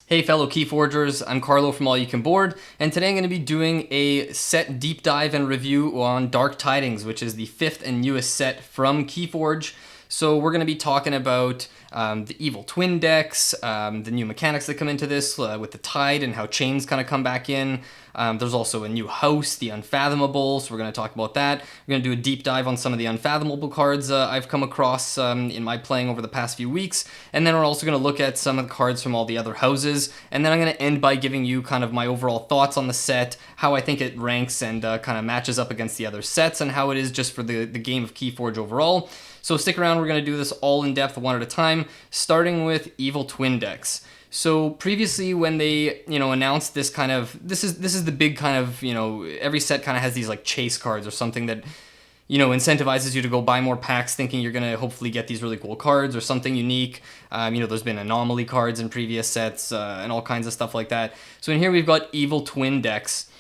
Hey fellow KeyForgers, I'm Carlo from All You Can Board, and today I'm going to be doing a set deep dive and review on Dark Tidings, which is the 5th and newest set from KeyForge. So we're going to be talking about the evil twin decks, the new mechanics that come into this with the tide and how chains kind of come back in. There's also a new house, the Unfathomable, so we're going to talk about that. We're going to do a deep dive on some of the Unfathomable cards I've come across in my playing over the past few weeks, and then we're also going to look at some of the cards from all the other houses, and then I'm going to end by giving you kind of my overall thoughts on the set, how I think it ranks and kind of matches up against the other sets, and how it is just for the game of KeyForge overall. So stick around, we're going to do this all in depth one at a time, starting with evil twin decks. So previously when they, announced this kind of, this is the big kind of, every set kind of has these like chase cards or something that, incentivizes you to go buy more packs thinking you're going to hopefully get these really cool cards or something unique. There's been anomaly cards in previous sets and all kinds of stuff like that. So in here we've got evil twin decks.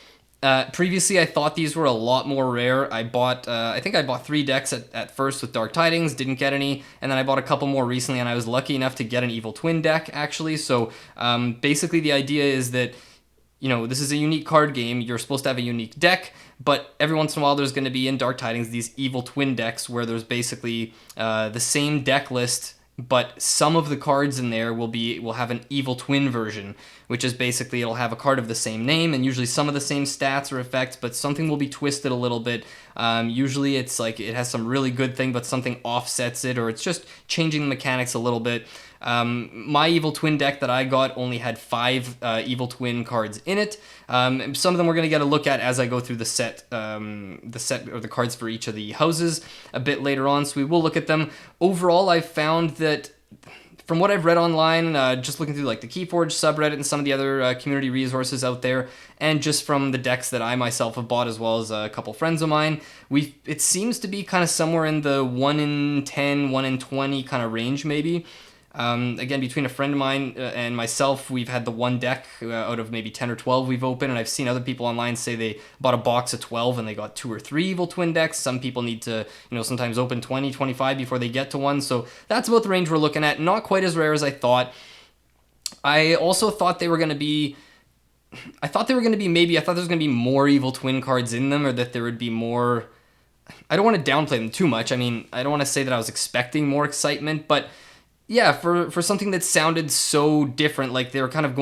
Previously, I thought these were a lot more rare. I think I bought 3 decks at first with Dark Tidings, didn't get any, and then I bought a couple more recently, and I was lucky enough to get an Evil Twin deck, actually. So basically the idea is that, this is a unique card game. You're supposed to have a unique deck, but every once in a while there's going to be in Dark Tidings these Evil Twin decks where there's basically the same deck list, but some of the cards in there will have an evil twin version, which is basically it'll have a card of the same name and usually some of the same stats or effects, but something will be twisted a little bit. Usually it's like it has some really good thing, but something offsets it, or it's just changing the mechanics a little bit. My evil twin deck that I got only had 5 evil twin cards in it. Some of them we're going to get a look at as I go through the set or the cards for each of the houses a bit later on, so we will look at them. Overall, I've found that from what I've read online, just looking through like the KeyForge subreddit and some of the other community resources out there, and just from the decks that I myself have bought as well as a couple friends of mine, it seems to be kind of somewhere in the 1 in 10, 1 in 20 kind of range maybe. Again, between a friend of mine and myself, we've had the one deck out of maybe 10 or 12 we've opened, and I've seen other people online say they bought a box of 12 and they got 2 or 3 evil twin decks. Some people need to, sometimes open 20, 25 before they get to one, so that's about the range we're looking at. Not quite as rare as I thought. I also thought they were going to be... I thought there was going to be more evil twin cards in them, or that there would be more... I don't want to downplay them too much. I mean, I don't want to say that I was expecting more excitement, but... yeah, for something that sounded so different, like they were kind of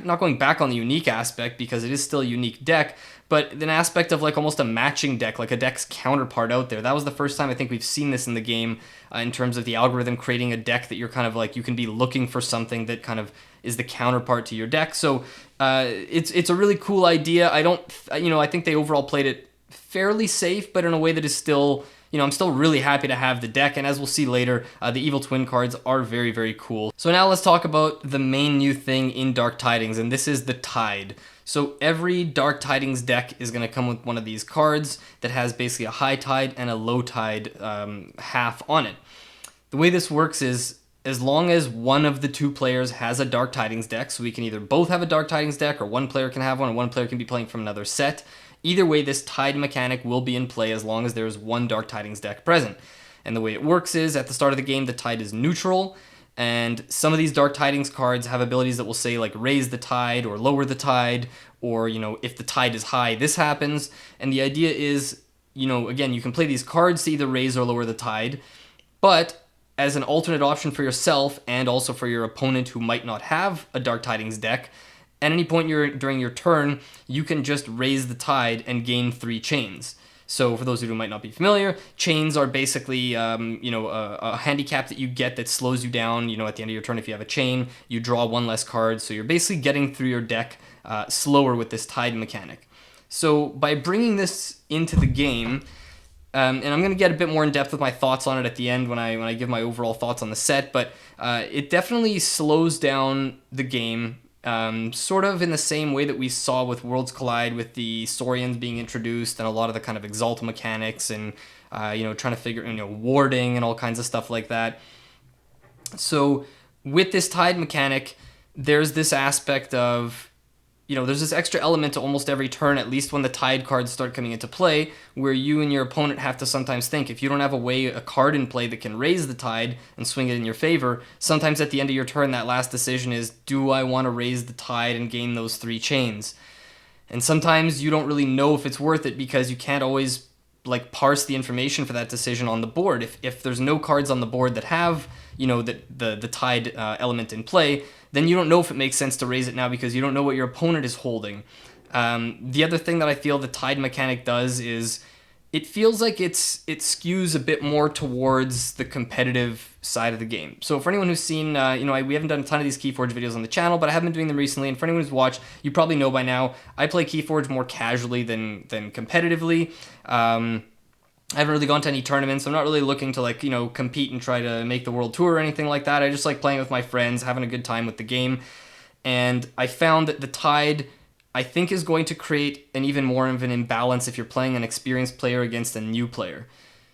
not going back on the unique aspect because it is still a unique deck, but an aspect of like almost a matching deck, like a deck's counterpart out there. That was the first time I think we've seen this in the game in terms of the algorithm creating a deck that you're kind of like, you can be looking for something that kind of is the counterpart to your deck. So it's a really cool idea. I think they overall played it fairly safe, but in a way that is still... I'm still really happy to have the deck, and as we'll see later, the Evil Twin cards are very, very cool. So now let's talk about the main new thing in Dark Tidings, and this is the Tide. So every Dark Tidings deck is going to come with one of these cards that has basically a high tide and a low tide half on it. The way this works is, as long as one of the 2 players has a Dark Tidings deck, so we can either both have a Dark Tidings deck, or one player can have one, or one player can be playing from another set. Either way, this tide mechanic will be in play as long as there is one Dark Tidings deck present. And the way it works is, at the start of the game, the tide is neutral, and some of these Dark Tidings cards have abilities that will say, like, raise the tide, or lower the tide, or, if the tide is high, this happens. And the idea is, again, you can play these cards to either raise or lower the tide, but as an alternate option for yourself, and also for your opponent who might not have a Dark Tidings deck, at any point during your turn, you can just raise the tide and gain 3 chains. So for those of you who might not be familiar, chains are basically a handicap that you get that slows you down. At the end of your turn, if you have a chain, you draw 1 less card. So you're basically getting through your deck slower with this tide mechanic. So by bringing this into the game, and I'm going to get a bit more in depth with my thoughts on it at the end when I give my overall thoughts on the set, but it definitely slows down the game. Sort of in the same way that we saw with Worlds Collide, with the Saurians being introduced and a lot of the kind of Exalt mechanics and, trying to figure, warding and all kinds of stuff like that. So with this tide mechanic, there's this aspect of there's this extra element to almost every turn, at least when the Tide cards start coming into play, where you and your opponent have to sometimes think, if you don't have a card in play that can raise the Tide and swing it in your favor, sometimes at the end of your turn, that last decision is, do I want to raise the Tide and gain those 3 chains? And sometimes you don't really know if it's worth it because you can't always parse the information for that decision on the board. If there's no cards on the board that have, the Tide element in play, then you don't know if it makes sense to raise it now because you don't know what your opponent is holding. The other thing that I feel the Tide mechanic does is it feels like it skews a bit more towards the competitive side of the game. So for anyone who's seen, we haven't done a ton of these KeyForge videos on the channel, but I have been doing them recently. And for anyone who's watched, you probably know by now, I play KeyForge more casually than competitively. I haven't really gone to any tournaments. I'm not really looking to compete and try to make the world tour or anything like that. I just like playing with my friends, having a good time with the game. And I found that the Tide, I think, is going to create an even more of an imbalance if you're playing an experienced player against a new player.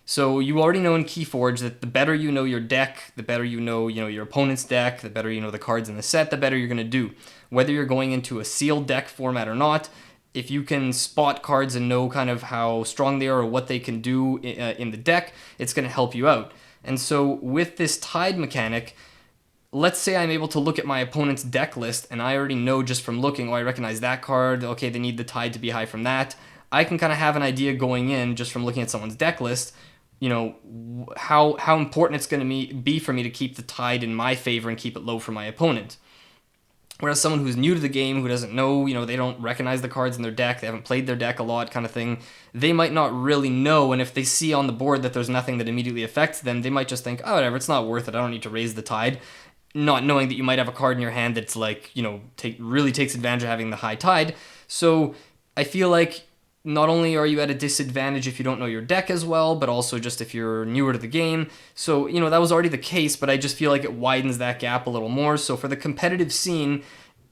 So you already know in KeyForge that the better you know your deck, the better you know your opponent's deck, the better you know the cards in the set, the better you're going to do. Whether you're going into a sealed deck format or not, if you can spot cards and know kind of how strong they are or what they can do in the deck, it's going to help you out. And so with this Tide mechanic, let's say I'm able to look at my opponent's deck list and I already know just from looking, I recognize that card, okay, they need the Tide to be high from that. I can kind of have an idea going in just from looking at someone's deck list, how important it's going to be for me to keep the Tide in my favor and keep it low for my opponent. Whereas someone who's new to the game, who doesn't know, they don't recognize the cards in their deck, they haven't played their deck a lot kind of thing, they might not really know, and if they see on the board that there's nothing that immediately affects them, they might just think, oh, whatever, it's not worth it, I don't need to raise the Tide, not knowing that you might have a card in your hand that's really takes advantage of having the high Tide. So I feel like not only are you at a disadvantage if you don't know your deck as well, but also just if you're newer to the game. So, that was already the case, but I just feel like it widens that gap a little more. So for the competitive scene,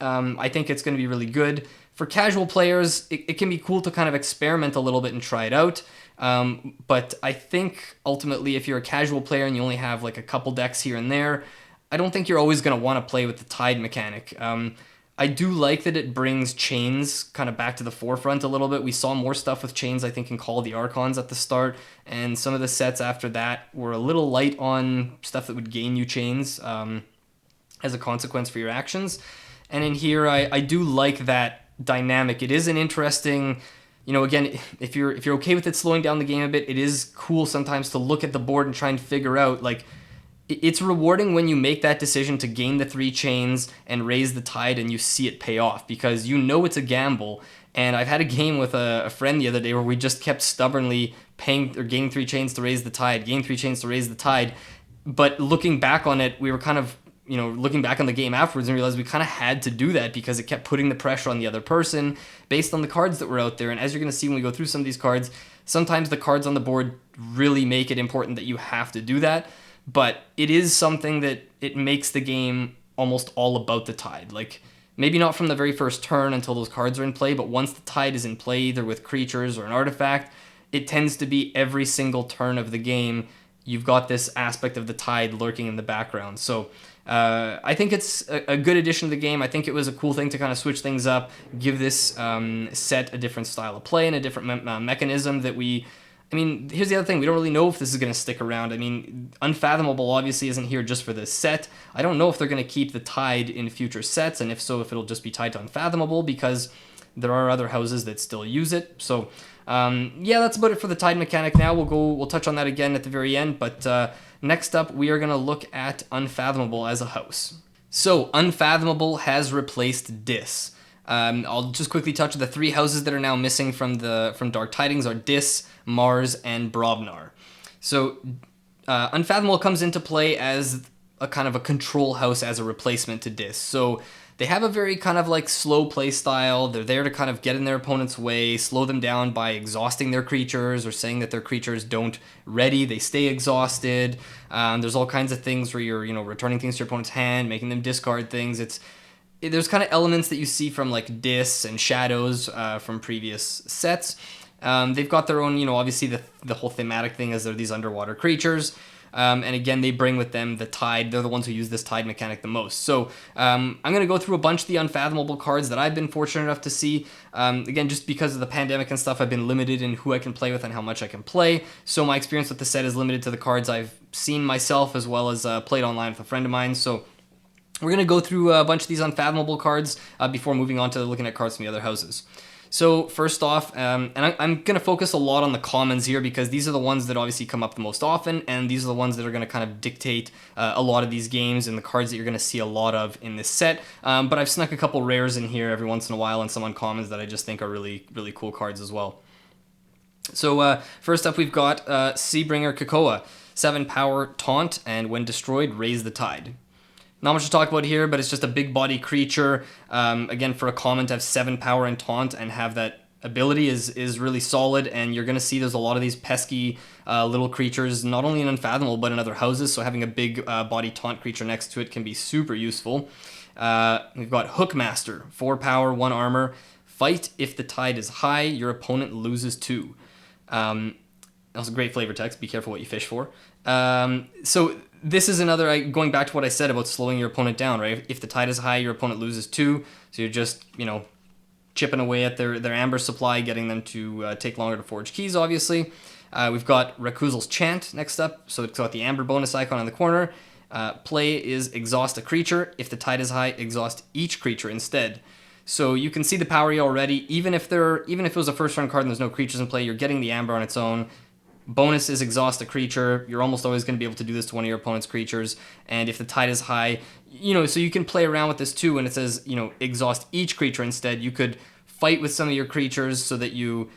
I think it's going to be really good. For casual players, it can be cool to kind of experiment a little bit and try it out. But I think ultimately if you're a casual player and you only have a couple decks here and there, I don't think you're always going to want to play with the Tide mechanic. I do like that it brings chains kind of back to the forefront a little bit. We saw more stuff with chains, I think, in Call of the Archons at the start, and some of the sets after that were a little light on stuff that would gain you chains as a consequence for your actions. And in here, I do like that dynamic. It is an interesting, again, if you're okay with it slowing down the game a bit, it is cool sometimes to look at the board and try and figure out, it's rewarding when you make that decision to gain the 3 chains and raise the Tide and you see it pay off because it's a gamble. And I've had a game with a friend the other day where we just kept stubbornly paying or gaining 3 chains to raise the Tide, gain 3 chains to raise the Tide. But looking back on it, we were kind of, looking back on the game afterwards and realized we kind of had to do that because it kept putting the pressure on the other person based on the cards that were out there. And as you're going to see when we go through some of these cards, sometimes the cards on the board really make it important that you have to do that. But it is something that it makes the game almost all about the Tide. Maybe not from the very first turn until those cards are in play, but once the Tide is in play, either with creatures or an artifact, it tends to be every single turn of the game, you've got this aspect of the Tide lurking in the background. So I think it's a good addition to the game. I think it was a cool thing to kind of switch things up, give this set a different style of play and a different mechanism that here's the other thing. We don't really know if this is going to stick around. Unfathomable obviously isn't here just for this set. I don't know if they're going to keep the Tide in future sets, and if so, if it'll just be tied to Unfathomable, because there are other houses that still use it. So, that's about it for the Tide mechanic now. We'll touch on that again at the very end, but next up, we are going to look at Unfathomable as a house. So, Unfathomable has replaced Dis. I'll just quickly touch on the 3 houses that are now missing from Dark Tidings are Dis, Mars, and Brobnar. So Unfathomable comes into play as a kind of a control house as a replacement to Dis. So they have a very kind of slow play style. They're there to kind of get in their opponent's way, slow them down by exhausting their creatures or saying that their creatures don't ready, they stay exhausted. There's all kinds of things where you're returning things to your opponent's hand, making them discard things. There's kind of elements that you see from Dis and Shadows from previous sets. They've got their own, obviously the whole thematic thing is they're these underwater creatures. And again, they bring with them the Tide. They're the ones who use this Tide mechanic the most. So I'm going to go through a bunch of the Unfathomable cards that I've been fortunate enough to see. Again, just because of the pandemic and stuff, I've been limited in who I can play with and how much I can play. So my experience with the set is limited to the cards I've seen myself, as well as played online with a friend of mine. So we're going to go through a bunch of these Unfathomable cards before moving on to looking at cards from the other houses. So first off, and I'm going to focus a lot on the commons here because these are the ones that obviously come up the most often, and these are the ones that are going to kind of dictate a lot of these games and the cards that you're going to see a lot of in this set. But I've snuck a couple rares in here every once in a while and some uncommons that I just think are really, really cool cards as well. So first up, we've got Seabringer Kakoa, 7 power, taunt, and when destroyed, raise the tide. Not much to talk about here, but it's just a big body creature. Again, for a common to have 7 power and taunt and have that ability is really solid, and you're going to see there's a lot of these pesky little creatures, not only in Unfathomable, but in other houses, so having a big body taunt creature next to it can be super useful. We've got Hookmaster, 4 power, 1 armor. Fight if the tide is high, your opponent loses 2. That's a great flavor text, be careful what you fish for. So this is another, going back to what I said about slowing your opponent down, right? If the tide is high, your opponent loses 2, so you're just, chipping away at their amber supply, getting them to take longer to forge keys, obviously. We've got Rakuzal's Chant next up, so it's got the amber bonus icon in the corner. Play is exhaust a creature. If the tide is high, exhaust each creature instead. So you can see the power here already. Even if it was a first turn card and there's no creatures in play, you're getting the amber on its own. Bonus is exhaust a creature. You're almost always going to be able to do this to one of your opponent's creatures. And if the tide is high, so you can play around with this too. And it says, exhaust each creature instead. You could fight with some of your creatures so that you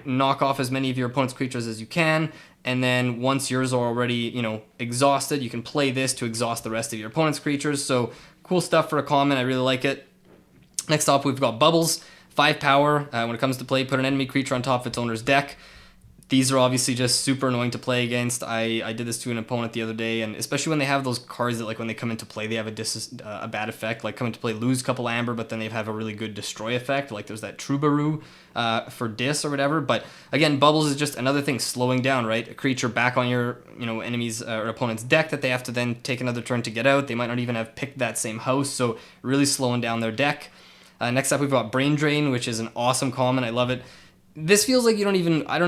knock off as many of your opponent's creatures as you can. And then once yours are already, exhausted, you can play this to exhaust the rest of your opponent's creatures. So cool stuff for a common. I really like it. Next up, we've got Bubbles, 5 power. When it comes to play, put an enemy creature on top of its owner's deck. These are obviously just super annoying to play against. I did this to an opponent the other day, and especially when they have those cards that, when they come into play, they have a bad effect. Like, come into play, lose a couple amber, but then they have a really good destroy effect. Like, there's that Troubadour for Dis or whatever. But, again, Bubbles is just another thing slowing down, right? A creature back on your, enemy's or opponent's deck that they have to then take another turn to get out. They might not even have picked that same house, so really slowing down their deck. Next up, we've got Brain Drain, which is an awesome common. I love it. This feels like I don't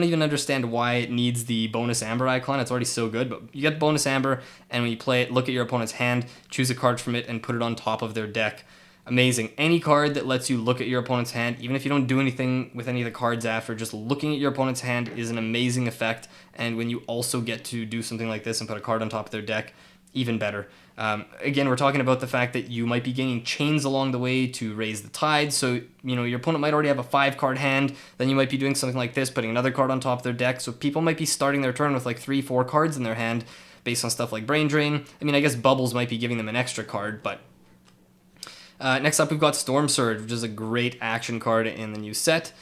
even understand why it needs the bonus amber icon. It's already so good, but you get bonus amber, and when you play it, look at your opponent's hand, choose a card from it, and put it on top of their deck. Amazing. Any card that lets you look at your opponent's hand, even if you don't do anything with any of the cards after, just looking at your opponent's hand is an amazing effect, and when you also get to do something like this and put a card on top of their deck, even better. Again, we're talking about the fact that you might be gaining chains along the way to raise the tide. So, your opponent might already have a 5-card hand. Then you might be doing something like this, putting another card on top of their deck. So people might be starting their turn with 3-4 cards in their hand based on stuff like Brain Drain. I mean, I guess Bubbles might be giving them an extra card, but... next up, we've got Storm Surge, which is a great action card in the new set.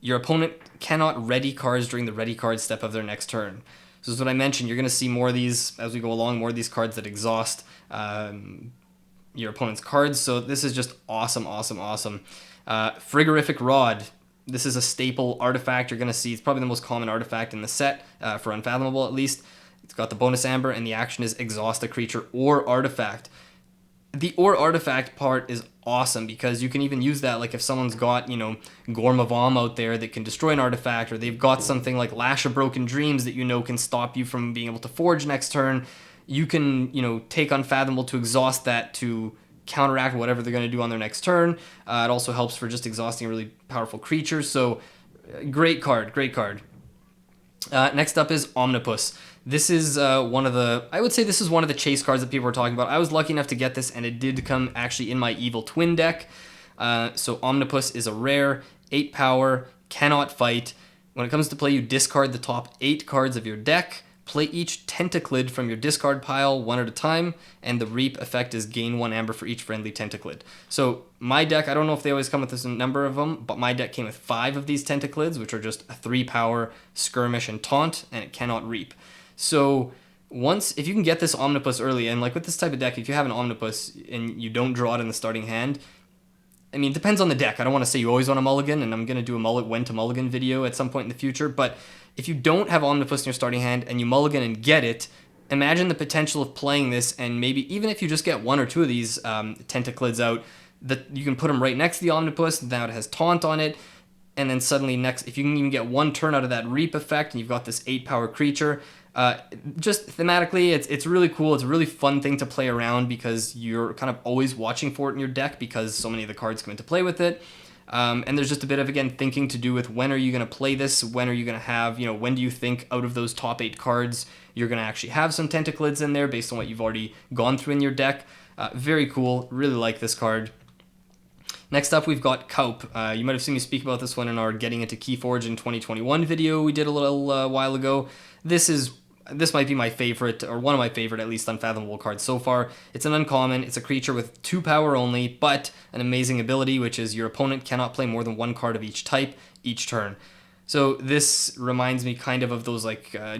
Your opponent cannot ready cards during the ready card step of their next turn. So this is what I mentioned. You're going to see more of these as we go along, more of these cards that exhaust your opponent's cards. So this is just awesome, awesome, awesome. Frigorific Rod. This is a staple artifact you're going to see. It's probably the most common artifact in the set, for Unfathomable at least. It's got the bonus amber, and the action is exhaust a creature or artifact. The or artifact part is awesome because you can even use that, like if someone's got, Gormavam out there that can destroy an artifact, or they've got something like Lash of Broken Dreams that can stop you from being able to forge next turn. You can, take Unfathomable to exhaust that to counteract whatever they're going to do on their next turn. It also helps for just exhausting a really powerful creature. So great card, great card. Next up is Omnipus. This is I would say this is one of the chase cards that people were talking about. I was lucky enough to get this, and it did come actually in my Evil Twin deck. So Omnipus is a rare, 8 power, cannot fight. When it comes to play, you discard the top 8 cards of your deck, play each Tentaclid from your discard pile one at a time, and the Reap effect is gain 1 amber for each friendly Tentaclid. So my deck, I don't know if they always come with this number of them, but my deck came with 5 of these Tentaclids, which are just a 3 power, skirmish, and taunt, and it cannot reap. So if you can get this Omnipus early, and with this type of deck, if you have an Omnipus and you don't draw it in the starting hand, I mean, it depends on the deck. I don't want to say you always want a mulligan, and I'm going to do a when to mulligan video at some point in the future, but if you don't have Omnipus in your starting hand and you mulligan and get it, imagine the potential of playing this, and maybe even if you just get one or two of these Tentaclids out, that you can put them right next to the Omnipus. Now it has Taunt on it, and then suddenly next, if you can even get one turn out of that Reap effect, and you've got this 8-power creature, just thematically, it's really cool. It's a really fun thing to play around because you're kind of always watching for it in your deck because so many of the cards come into play with it. And there's just a bit of, again, thinking to do with when are you going to play this, when are you going to have, when do you think out of those top 8 cards you're going to actually have some Tentaclids in there based on what you've already gone through in your deck. Very cool. Really like this card. Next up, we've got Kaup. You might have seen me speak about this one in our Getting into KeyForge in 2021 video we did a little while ago. This might be my favorite, or one of my favorite, at least, Unfathomable cards so far. It's an uncommon. It's a creature with 2 power only, but an amazing ability, which is your opponent cannot play more than 1 card of each type each turn. So this reminds me kind of those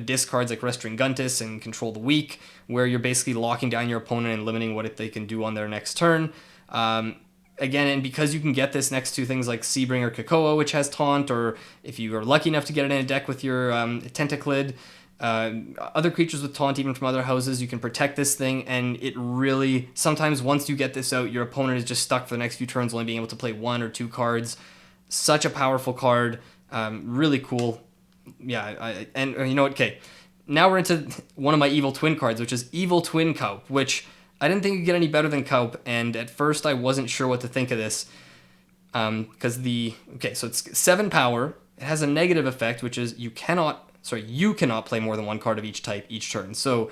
disc cards like Restoring Guntus and Control the Weak, where you're basically locking down your opponent and limiting what they can do on their next turn. Again, and because you can get this next to things like Seabringer Kakoa, which has Taunt, or if you are lucky enough to get it in a deck with your Tentaclid, other creatures with Taunt, even from other houses, you can protect this thing, and it really, sometimes once you get this out, your opponent is just stuck for the next few turns, only being able to play 1 or 2 cards. Such a powerful card. Really cool. Yeah, and you know what? Okay, now we're into one of my Evil Twin cards, which is Evil Twin Kaup, which I didn't think it could get any better than Kaup, and at first I wasn't sure what to think of this. Because so it's 7 power. It has a negative effect, which is you cannot play more than 1 card of each type each turn. So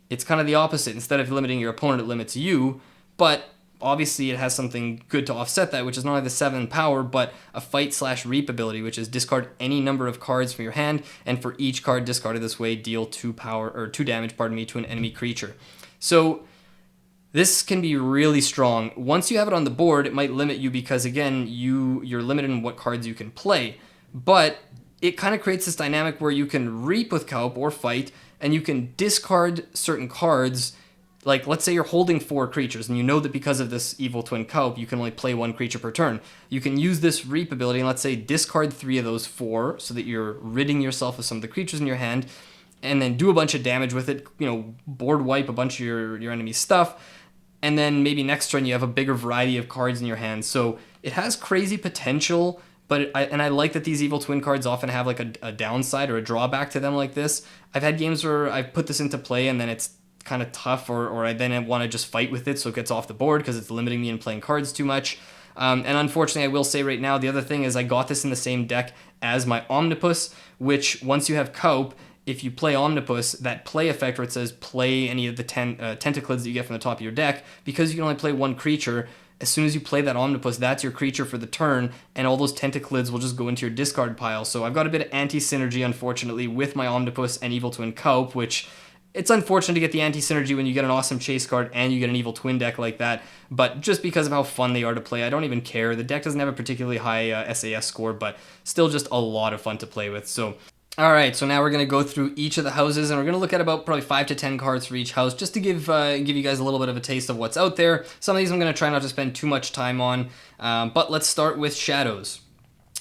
it's kind of the opposite. Instead of limiting your opponent, it limits you. But obviously it has something good to offset that, which is not only the 7 power, but a Fight/Reap ability, which is discard any number of cards from your hand, and for each card discarded this way, deal 2 damage, to an enemy creature. So this can be really strong. Once you have it on the board, it might limit you because, again, you're limited in what cards you can play. But it kind of creates this dynamic where you can Reap with Kaup or Fight, and you can discard certain cards. Like, let's say you're holding 4 creatures, and you know that because of this Evil Twin Kaup, you can only play 1 creature per turn. You can use this Reap ability, and let's say discard 3 of those 4, so that you're ridding yourself of some of the creatures in your hand, and then do a bunch of damage with it, board wipe a bunch of your enemy's stuff, and then maybe next turn you have a bigger variety of cards in your hand. So it has crazy potential, but I like that these Evil Twin cards often have like a downside or a drawback to them like this. I've had games where I've put this into play and then it's kind of tough, or I then want to just fight with it so it gets off the board because it's limiting me in playing cards too much. And unfortunately, I will say right now, the other thing is I got this in the same deck as my Omnipus, which once you have Kaup, if you play Omnipus, that play effect where it says play any of the Tentaclids that you get from the top of your deck, because you can only play 1 creature, as soon as you play that Omnipus, that's your creature for the turn, and all those Tentaclids will just go into your discard pile. So I've got a bit of anti-synergy, unfortunately, with my Omnipus and Evil Twin Kaup, which it's unfortunate to get the anti-synergy when you get an awesome chase card and you get an Evil Twin deck like that, but just because of how fun they are to play, I don't even care. The deck doesn't have a particularly high SAS score, but still just a lot of fun to play with. So alright, so now we're going to go through each of the houses, and we're going to look at about probably 5 to 10 cards for each house, just to give you guys a little bit of a taste of what's out there. Some of these I'm going to try not to spend too much time on, but let's start with Shadows.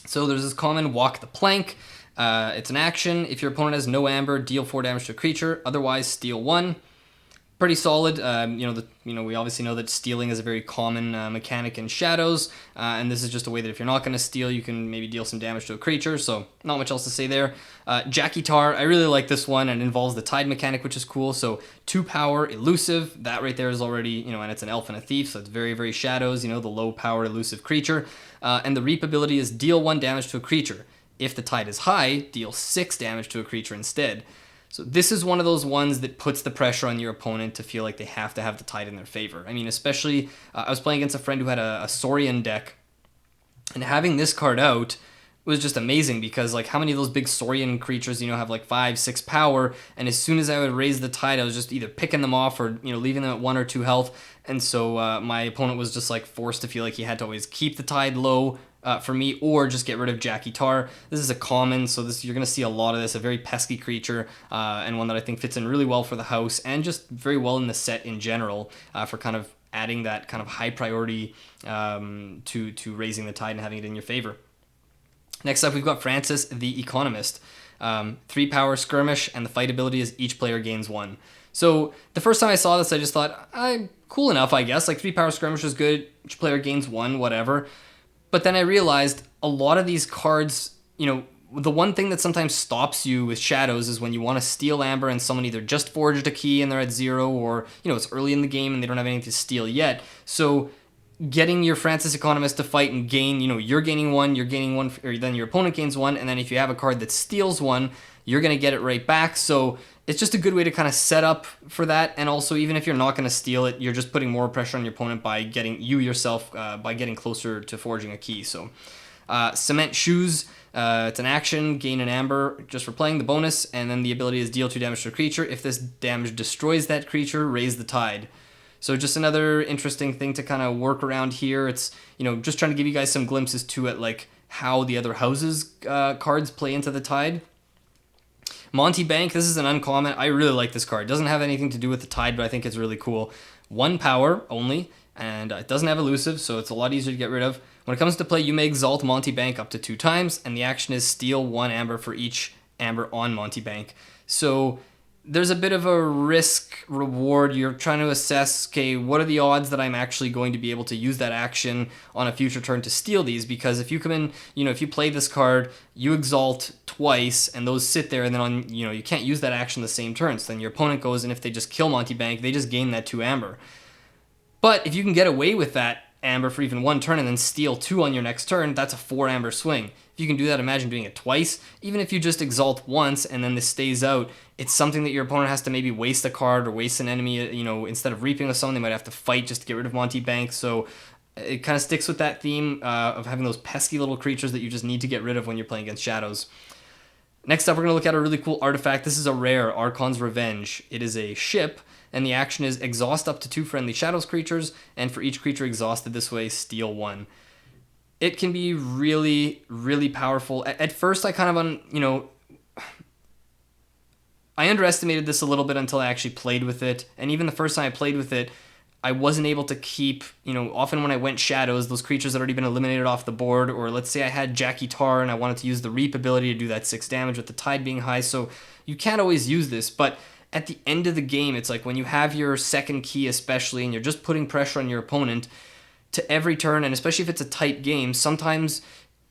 So there's this common Walk the Plank. It's an action. If your opponent has no amber, deal 4 damage to a creature, otherwise steal 1. Pretty solid. We obviously know that stealing is a very common mechanic in Shadows, and this is just a way that if you're not going to steal, you can maybe deal some damage to a creature, so not much else to say there. Jackie Tar, I really like this one, and it involves the Tide mechanic, which is cool. So 2 power, elusive, that right there is already, and it's an elf and a thief, so it's very, very Shadows, the low power elusive creature. And the Reap ability is deal 1 damage to a creature. If the Tide is high, deal 6 damage to a creature instead. So this is one of those ones that puts the pressure on your opponent to feel like they have to have the Tide in their favor. I mean, especially, I was playing against a friend who had a Saurian deck, and having this card out was just amazing because, how many of those big Saurian creatures, have 5, 6 power, and as soon as I would raise the Tide, I was just either picking them off or, leaving them at 1 or 2 health, and so my opponent was just, forced to feel like he had to always keep the Tide low, for me, or just get rid of Jackie Tar. This is a common, so you're going to see a lot of this, a very pesky creature, and one that I think fits in really well for the house, and just very well in the set in general, for kind of adding that kind of high priority to raising the Tide and having it in your favor. Next up, we've got Francis the Economist. 3 power skirmish, and the fight ability is each player gains 1. So the first time I saw this, I just thought, cool enough, I guess. Like 3 power skirmish is good, each player gains 1, whatever. But then I realized a lot of these cards, the one thing that sometimes stops you with Shadows is when you want to steal Amber and someone either just forged a key and they're at 0, or, it's early in the game and they don't have anything to steal yet. So getting your Francis Economist to fight and gain, you're gaining 1, you're gaining 1, or then your opponent gains 1, and then if you have a card that steals 1, you're going to get it right back. So it's just a good way to kind of set up for that. And also, even if you're not going to steal it, you're just putting more pressure on your opponent by getting by getting closer to forging a key. So Cement Shoes, it's an action, gain an Amber just for playing the bonus, and then the ability is deal 2 damage to a creature. If this damage destroys that creature, raise the tide. So just another interesting thing to kind of work around here. It's, just trying to give you guys some glimpses to it, like how the other houses cards play into the tide. Monty Bank, this is an uncommon. I really like this card. It doesn't have anything to do with the tide, but I think it's really cool. 1 power only, and it doesn't have elusive, so it's a lot easier to get rid of. When it comes to play, you may exalt Monty Bank up to 2 times, and the action is steal 1 Amber for each Amber on Monty Bank. So there's a bit of a risk reward. You're trying to assess, okay, what are the odds that I'm actually going to be able to use that action on a future turn to steal these? Because if you come in, if you play this card, you exalt twice and those sit there, and then on, you can't use that action the same turn. So then your opponent goes, and if they just kill Monty Bank, they just gain that 2 Amber. But if you can get away with that Amber for even 1 turn and then steal 2 on your next turn, that's a 4 Amber swing. If you can do that, imagine doing it twice. Even if you just exalt once and then this stays out, it's something that your opponent has to maybe waste a card or waste an enemy. Instead of reaping with someone, they might have to fight just to get rid of Monty Bank. So it kind of sticks with that theme of having those pesky little creatures that you just need to get rid of when you're playing against Shadows. Next up, we're going to look at a really cool artifact. This is a rare, Archon's Revenge. It is a ship, and the action is exhaust up to 2 friendly Shadows creatures, and for each creature exhausted this way, steal 1. It can be really, really powerful. At first, I kind of, I underestimated this a little bit until I actually played with it, and even the first time I played with it, I wasn't able to keep, often when I went Shadows, those creatures had already been eliminated off the board, or let's say I had Jackie Tar and I wanted to use the Reap ability to do that 6 damage with the tide being high, so you can't always use this, but at the end of the game, it's like when you have your second key especially, and you're just putting pressure on your opponent to every turn, and especially if it's a tight game, sometimes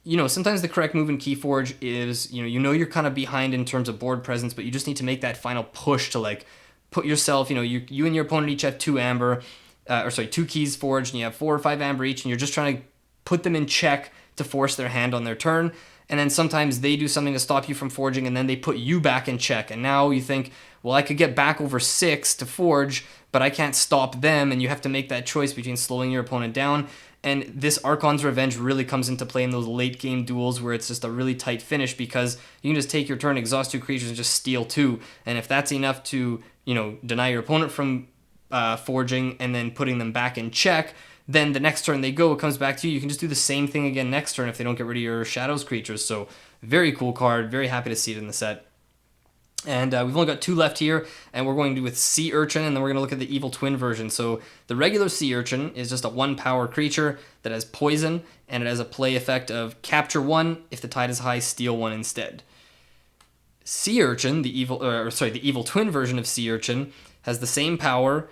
the correct move in KeyForge is, you're kind of behind in terms of board presence, but you just need to make that final push to like put yourself, you and your opponent each have 2 Amber, 2 keys forged, and you have 4 or 5 Amber each, and you're just trying to put them in check to force their hand on their turn. And then sometimes they do something to stop you from forging, and then they put you back in check. And now you think, well, I could get back over 6 to forge, but I can't stop them, and you have to make that choice between slowing your opponent down. And this Archon's Revenge really comes into play in those late game duels where it's just a really tight finish, because you can just take your turn, exhaust 2 creatures, and just steal 2. And if that's enough to, deny your opponent from forging and then putting them back in check, then the next turn they go, it comes back to you. You can just do the same thing again next turn if they don't get rid of your Shadows creatures. So very cool card. Very happy to see it in the set. And we've only got 2 left here, and we're going to do with Sea Urchin, and then we're going to look at the Evil Twin version. So the regular Sea Urchin is just a 1 power creature that has poison, and it has a play effect of capture 1. If the tide is high, steal 1 instead. Sea Urchin, the Evil Twin version of Sea Urchin, has the same power,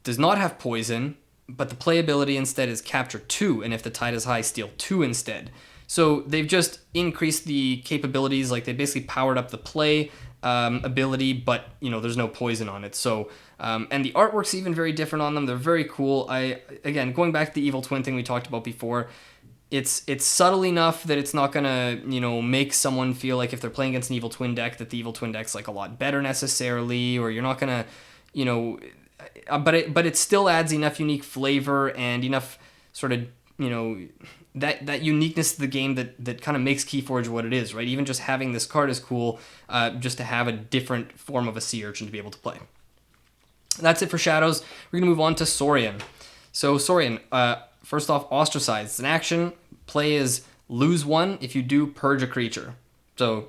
does not have poison, but the playability instead is capture 2, and if the tide is high, steal 2 instead. So they've just increased the capabilities, like they basically powered up the play ability, but there's no poison on it. So and the artwork's even very different on them. They're very cool. Again, going back to the Evil Twin thing we talked about before, it's subtle enough that it's not gonna make someone feel like if they're playing against an Evil Twin deck that the Evil Twin deck's like a lot better necessarily, or you're not gonna but it still adds enough unique flavor and enough sort of that uniqueness to the game that kind of makes KeyForge what it is, right? Even just having this card is cool, just to have a different form of a Sea Urchin to be able to play. That's it for Shadows. We're going to move on to Saurian. So Saurian, first off, Ostracize. It's an action. Play is lose 1. If you do, purge a creature. So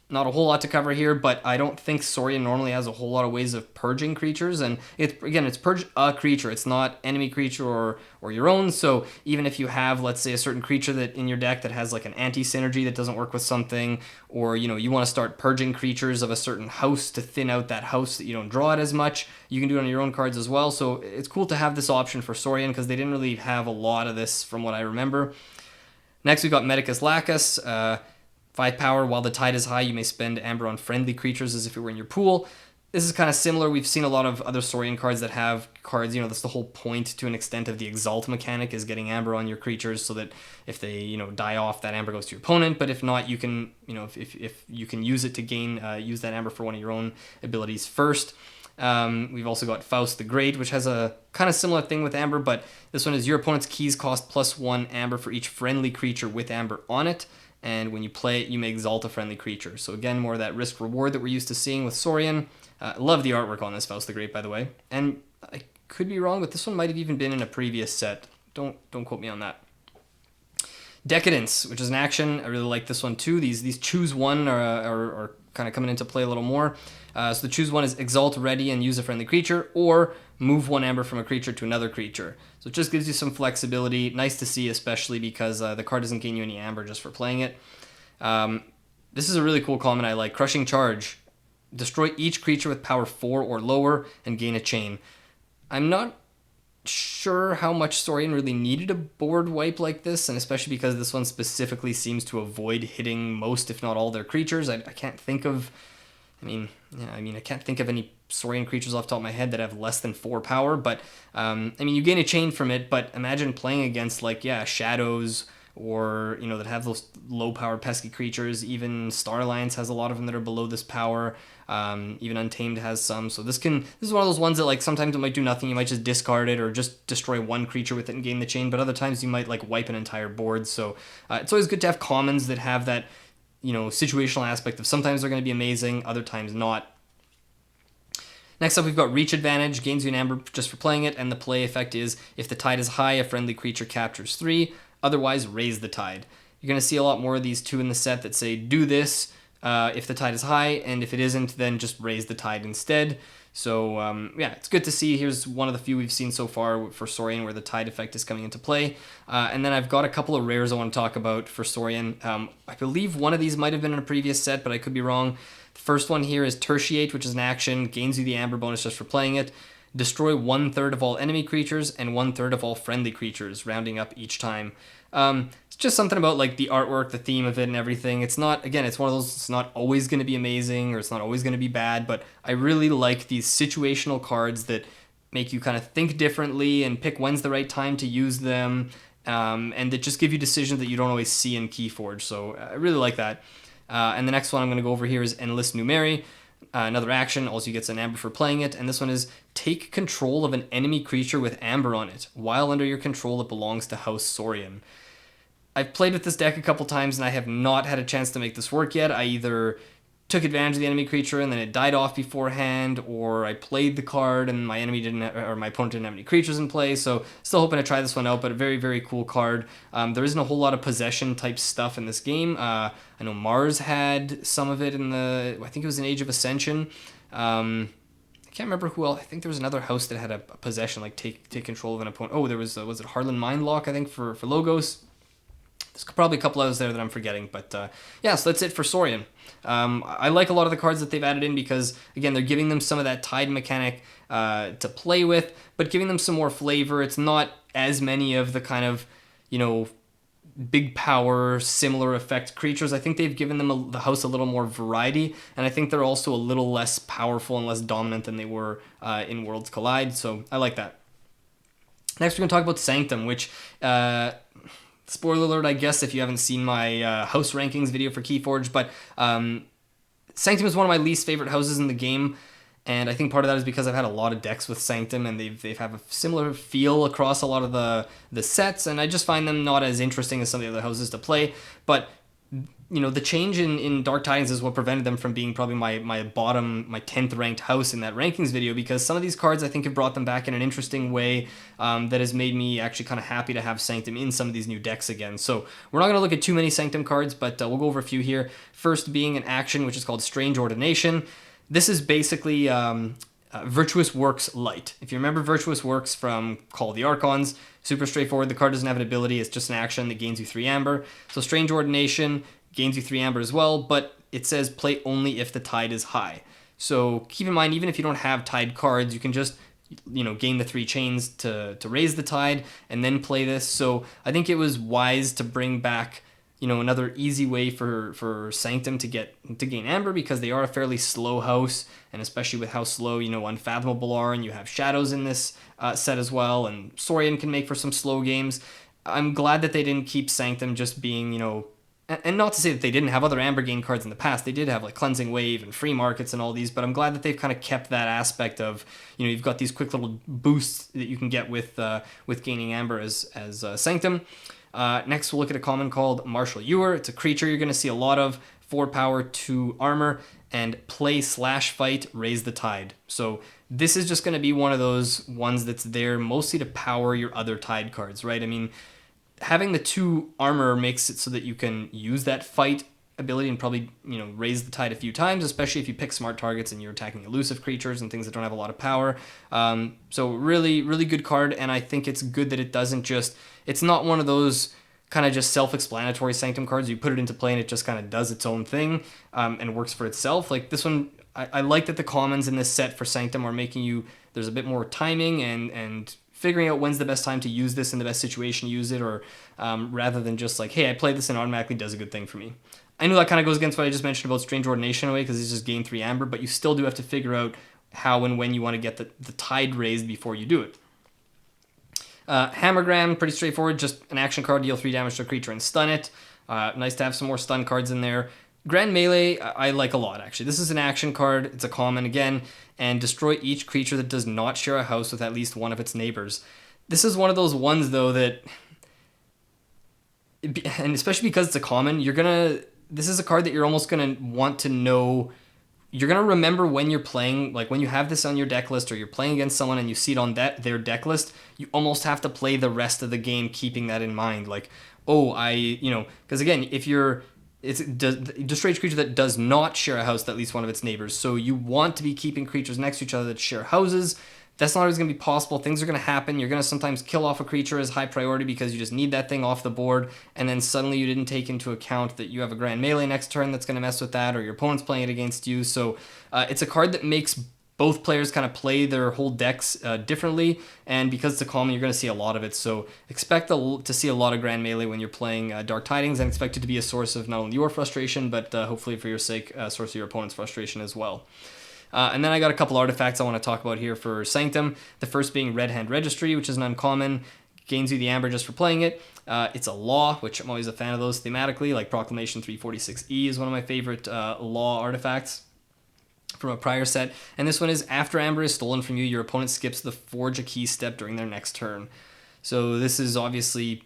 not a whole lot to cover here, but I don't think Saurian normally has a whole lot of ways of purging creatures, and it's purge a creature. It's not enemy creature or your own. So even if you have, let's say, a certain creature that in your deck that has like an anti-synergy that doesn't work with something, or you want to start purging creatures of a certain house to thin out that house that you don't draw it as much, you can do it on your own cards as well. So it's cool to have this option for Saurian because they didn't really have a lot of this from what I remember. Next, we've got Medicus Lacus. 5 power, while the tide is high, you may spend Amber on friendly creatures as if it were in your pool. This is kind of similar. We've seen a lot of other Saurian cards that have cards, that's the whole point to an extent of the Exalt mechanic, is getting Amber on your creatures so that if they, die off, that Amber goes to your opponent. But if not, you can, if you can use it to gain, use that Amber for one of your own abilities first. We've also got Faust the Great, which has a kind of similar thing with Amber, but this one is your opponent's keys cost +1 Amber for each friendly creature with Amber on it. And when you play it, you may exalt a friendly creature. So again, more of that risk reward that we're used to seeing with Saurian. Love the artwork on this Faust the Great, by the way. And I could be wrong, but this one might have even been in a previous set. Don't quote me on that. Decadence, which is an action. I really like this one too. These choose one are kind of coming into play a little more. So the choose one is exalt ready and use a friendly creature, or move 1 Amber from a creature to another creature. So it just gives you some flexibility. Nice to see, especially because the card doesn't gain you any Amber just for playing it. This is a really cool comment I like. Crushing Charge. Destroy each creature with power 4 or lower and gain a chain. I'm not sure how much Saurian really needed a board wipe like this, and especially because this one specifically seems to avoid hitting most, if not all, their creatures. I can't think of... I can't think of any Saurian creatures off the top of my head that have less than 4 power, but, you gain a chain from it, but imagine playing against, Shadows, or, that have those low-power pesky creatures. Even Star Alliance has a lot of them that are below this power. Even Untamed has some, so this is one of those ones that, sometimes it might do nothing. You might just discard it, or just destroy one creature with it and gain the chain, but other times you might, wipe an entire board, so it's always good to have commons that have that situational aspect of sometimes they're going to be amazing, other times not. Next up, we've got Reach Advantage. Gains you an Amber just for playing it, and the play effect is, if the tide is high, a friendly creature captures 3, otherwise raise the tide. You're going to see a lot more of these too in the set that say, do this if the tide is high, and if it isn't, then just raise the tide instead. So it's good to see. Here's one of the few we've seen so far for Saurian where the tide effect is coming into play. And then I've got a couple of rares I want to talk about for Saurian. I believe one of these might have been in a previous set, but I could be wrong. The first one here is Tertiate, which is an action, gains you the Amber bonus just for playing it. Destroy 1/3 of all enemy creatures and 1/3 of all friendly creatures, rounding up each time. It's just something about the artwork, the theme of it, and everything. It's not, again, it's one of those, it's not always going to be amazing, or it's not always going to be bad, but I really like these situational cards that make you kind of think differently and pick when's the right time to use them, and that just give you decisions that you don't always see in KeyForge, so I really like that. And the next one I'm going to go over here is Endless Numeri. Another action, also gets an Amber for playing it, and this one is take control of an enemy creature with Amber on it. While under your control, it belongs to House Saurian. I've played with this deck a couple times, and I have not had a chance to make this work yet. I either took advantage of the enemy creature and then it died off beforehand, or I played the card and my opponent didn't have any creatures in play. So still hoping to try this one out, but a very, very cool card. There isn't a whole lot of possession type stuff in this game. I know Mars had some of it I think it was in Age of Ascension. I can't remember who else. I think there was another house that had a possession, take control of an opponent. Oh, there was it Harlan Mindlock, I think, for Logos. There's probably a couple others there that I'm forgetting, but so that's it for Saurian. I like a lot of the cards that they've added in because, again, they're giving them some of that tide mechanic to play with, but giving them some more flavor. It's not as many of the kind of, big power, similar effect creatures. I think they've given them the house a little more variety, and I think they're also a little less powerful and less dominant than they were in Worlds Collide, so I like that. Next, we're going to talk about Sanctum, which... spoiler alert, I guess, if you haven't seen my house rankings video for KeyForge, but Sanctum is one of my least favorite houses in the game, and I think part of that is because I've had a lot of decks with Sanctum, and they've have a similar feel across a lot of the sets, and I just find them not as interesting as some of the other houses to play, but the change in Dark Tidings is what prevented them from being probably my bottom, my 10th ranked house in that rankings video, because some of these cards I think have brought them back in an interesting way that has made me actually kind of happy to have Sanctum in some of these new decks again. So we're not going to look at too many Sanctum cards, but we'll go over a few here. First being an action which is called Strange Ordination. This is basically Virtuous Works Light. If you remember Virtuous Works from Call of the Archons, super straightforward. The card doesn't have an ability. It's just an action that gains you 3 amber. So Strange Ordination gains you 3 amber as well, but it says play only if the tide is high. So keep in mind, even if you don't have tide cards, you can just gain the 3 chains to raise the tide and then play this. So I think it was wise to bring back another easy way for Sanctum to gain amber, because they are a fairly slow house, and especially with how slow Unfathomable are, and you have Shadows in this set as well, and Saurian can make for some slow games. I'm glad that they didn't keep Sanctum just being and not to say that they didn't have other amber gain cards in the past. They did have like Cleansing Wave and Free Markets and all these, but I'm glad that they've kind of kept that aspect of you've got these quick little boosts that you can get with gaining amber as Sanctum. Next, we'll look at a common called Martial Ewer. It's a creature you're going to see a lot of, 4 power, 2 armor, and play/fight, raise the tide. So this is just going to be one of those ones that's there mostly to power your other tide cards, right? I mean, having the 2 armor makes it so that you can use that fight ability and probably raise the tide a few times, especially if you pick smart targets and you're attacking elusive creatures and things that don't have a lot of power. So really, really good card, and I think it's good that it doesn't just... It's not one of those kind of just self-explanatory Sanctum cards. You put it into play and it just kind of does its own thing and works for itself. Like this one, I like that the commons in this set for Sanctum are making you... There's a bit more timing and figuring out when's the best time to use this in the best situation to use it, or rather than just like, hey, I played this and it automatically does a good thing for me. I know that kind of goes against what I just mentioned about Strange Ordination away, because it's just gain 3 amber, but you still do have to figure out how and when you want to get the tide raised before you do it. Hammergram, pretty straightforward, just an action card, deal 3 damage to a creature and stun it. Nice to have some more stun cards in there. Grand Melee, I like a lot, actually. This is an action card, it's a common again, and destroy each creature that does not share a house with at least one of its neighbors. This is one of those ones, though, that... And especially because it's a common, this is a card that you're almost going to want to know. You're going to remember when you're playing, like when you have this on your deck list or you're playing against someone and you see it on their deck list, you almost have to play the rest of the game keeping that in mind. Like, because again, destroy each creature that does not share a house with at least one of its neighbors. So you want to be keeping creatures next to each other that share houses. That's not always going to be possible. Things are going to happen. You're going to sometimes kill off a creature as high priority because you just need that thing off the board, and then suddenly you didn't take into account that you have a Grand Melee next turn that's going to mess with that, or your opponent's playing it against you. So it's a card that makes both players kind of play their whole decks differently, and because it's a common, you're going to see a lot of it. So expect to see a lot of Grand Melee when you're playing Dark Tidings, and expect it to be a source of not only your frustration, but hopefully for your sake, a source of your opponent's frustration as well. And then I got a couple artifacts I want to talk about here for Sanctum. The first being Red Hand Registry, which is an uncommon. Gains you the amber just for playing it. It's a law, which I'm always a fan of those thematically, like Proclamation 346E is one of my favorite law artifacts from a prior set. And this one is, after amber is stolen from you, your opponent skips the Forge a Key step during their next turn. So this is obviously,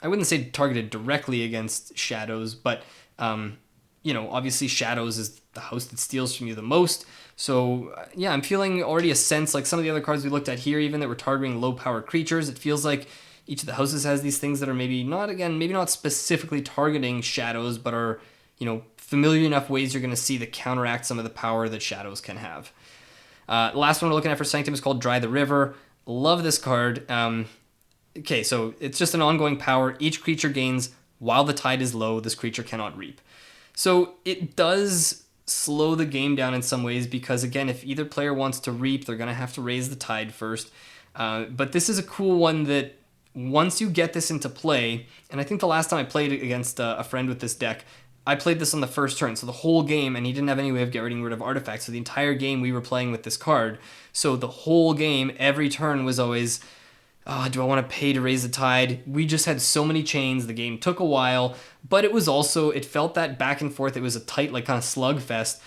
I wouldn't say targeted directly against Shadows, but obviously Shadows is the house that steals from you the most. So yeah, I'm feeling already a sense, like some of the other cards we looked at here, even that we're targeting low power creatures, it feels like each of the houses has these things that are maybe not specifically targeting Shadows, but are, familiar enough ways you're going to see that counteract some of the power that Shadows can have. The last one we're looking at for Sanctum is called Dry the River. Love this card. Okay, so it's just an ongoing power. Each creature gains while the tide is low, this creature cannot reap. So it does slow the game down in some ways, because again, if either player wants to reap, they're going to have to raise the tide first. But this is a cool one that once you get this into play, and I think the last time I played against a friend with this deck, I played this on the first turn, so the whole game, and he didn't have any way of getting rid of artifacts, so the entire game we were playing with this card. So the whole game, every turn was always, do I want to pay to raise the tide? We just had so many chains. The game took a while, but it was also, it felt that back and forth. It was a tight, like kind of slugfest.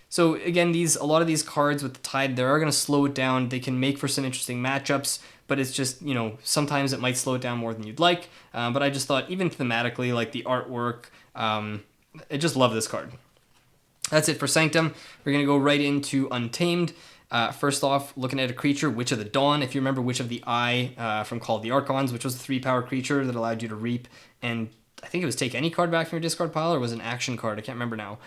So again, a lot of these cards with the tide, they are going to slow it down. They can make for some interesting matchups, but it's just, sometimes it might slow it down more than you'd like. But I just thought, even thematically, like the artwork, I just love this card. That's it for Sanctum. We're going to go right into Untamed. First off, looking at a creature, Witch of the Dawn. If you remember Witch of the Eye from Call of the Archons, which was a 3-power creature that allowed you to reap and I think it was take any card back from your discard pile, or was it an action card? I can't remember now.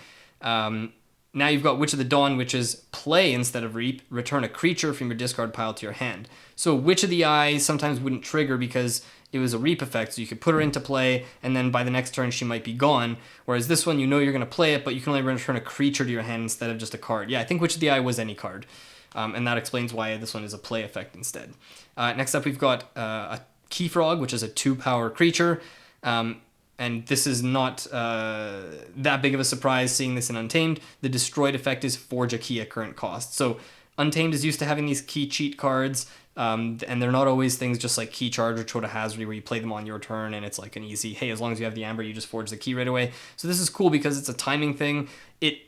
Now you've got Witch of the Dawn, which is play instead of reap, return a creature from your discard pile to your hand. So Witch of the Eye sometimes wouldn't trigger because it was a reap effect, so you could put her into play, and then by the next turn she might be gone. Whereas this one, you know you're going to play it, but you can only return a creature to your hand instead of just a card. Yeah, I think Witch of the Eye was any card, and that explains why this one is a play effect instead. Next up, we've got a KeyFrog, which is a 2-power creature. And this is not that big of a surprise seeing this in Untamed. The destroyed effect is forge a key at current cost. So Untamed is used to having these key cheat cards, and they're not always things just like Key Charge or Chota Hazard where you play them on your turn and it's like an easy, hey, as long as you have the Amber, you just forge the key right away. So this is cool because it's a timing thing. It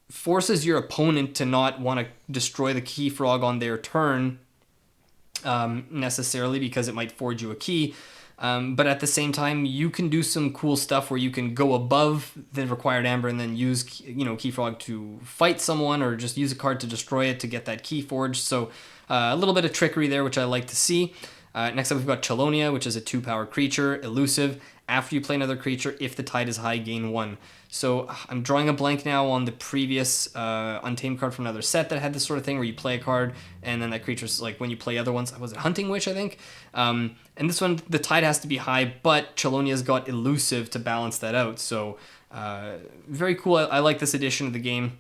forces your opponent to not want to destroy the KeyFrog on their turn necessarily because it might forge you a key. But at the same time, you can do some cool stuff where you can go above the required Amber and then use, KeyFrog to fight someone or just use a card to destroy it to get that KeyForge. So a little bit of trickery there, which I like to see. Next up, we've got Chelonia, which is a 2-power creature, elusive. After you play another creature, if the tide is high, gain 1. So I'm drawing a blank now on the previous Untamed card from another set that had this sort of thing where you play a card and then that creature's like when you play other ones. Was it Hunting Witch, I think? And this one, the tide has to be high, but Chelonia's got elusive to balance that out. So very cool. I like this edition of the game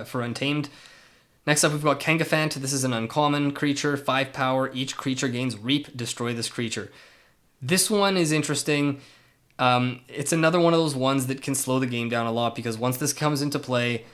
for Untamed. Next up, we've got Kangafant. This is an uncommon creature, 5 power. Each creature gains Reap. Destroy this creature. This one is interesting. It's another one of those ones that can slow the game down a lot because once this comes into play,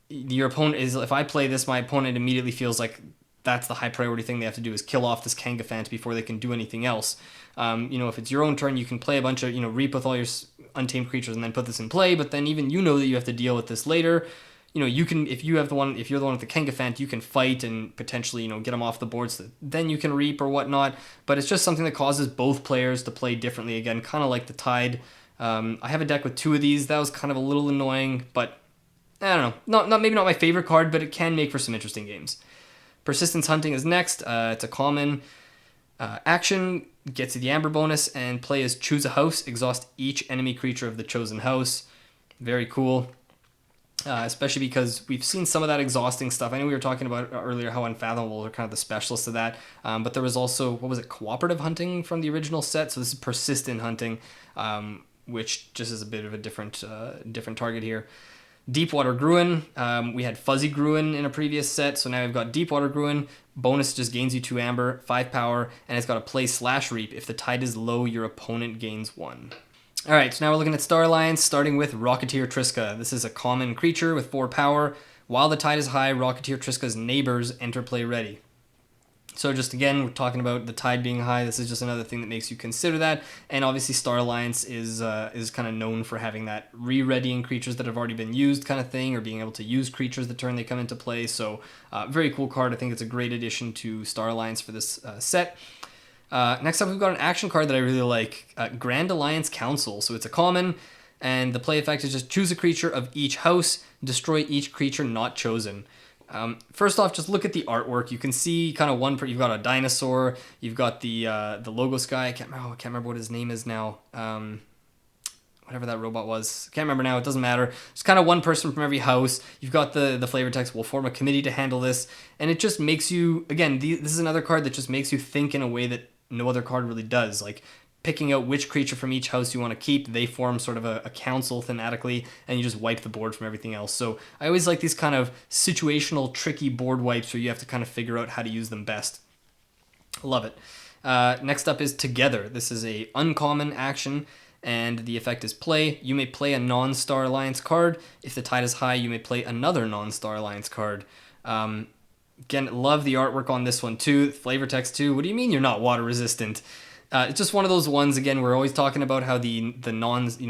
your opponent is, if I play this, my opponent immediately feels like that's the high priority thing they have to do is kill off this Kangafant before they can do anything else. If it's your own turn, you can play a bunch of, reap with all your untamed creatures and then put this in play, but then even that you have to deal with this later. You can, if you're the one with the Kangafant, you can fight and potentially, get them off the board so then you can reap or whatnot. But it's just something that causes both players to play differently again, kind of like the Tide. I have a deck with 2 of these. That was kind of a little annoying, but I don't know. Maybe not my favorite card, but it can make for some interesting games. Persistence Hunting is next. It's a common action, gets you the Amber bonus, and play as choose a house, exhaust each enemy creature of the chosen house. Very cool. Especially because we've seen some of that exhausting stuff. I know we were talking about earlier how Unfathomable are kind of the specialists of that, but there was also, cooperative hunting from the original set, so this is persistent hunting, which just is a bit of a different target here. Deepwater Gruin, we had Fuzzy Gruin in a previous set, so now we've got Deepwater Gruin, bonus just gains you 2 Amber, 5 power, and it's got a play/reap. If the tide is low, your opponent gains 1. Alright, so now we're looking at Star Alliance, starting with Rocketeer Triska. This is a common creature with 4 power. While the tide is high, Rocketeer Triska's neighbors enter play ready. So just again, we're talking about the tide being high. This is just another thing that makes you consider that. And obviously Star Alliance is kind of known for having that re-readying creatures that have already been used kind of thing, or being able to use creatures the turn they come into play. So very cool card. I think it's a great addition to Star Alliance for this set. Next up, we've got an action card that I really like, Grand Alliance Council. So it's a common, and the play effect is just choose a creature of each house, destroy each creature not chosen. First off, just look at the artwork. You can see kind of you've got a dinosaur, you've got the Logos guy. I can't remember what his name is now. Whatever that robot was. Can't remember now. It doesn't matter. It's kind of one person from every house. You've got the flavor text. We'll form a committee to handle this. And it just makes you, again, this is another card that just makes you think in a way that no other card really does. Like picking out which creature from each house you want to keep. They form sort of a council thematically, and you just wipe the board from everything else. So I always like these kind of situational, tricky board wipes where you have to kind of figure out how to use them best. Love it. Next up is Together. This is a uncommon action, and the effect is play. You may play a non-Star Alliance card. If the tide is high, you may play another non-Star Alliance card. Again, love the artwork on this one too. Flavor text too. What do you mean you're not water resistant? It's just one of those ones, again, we're always talking about how the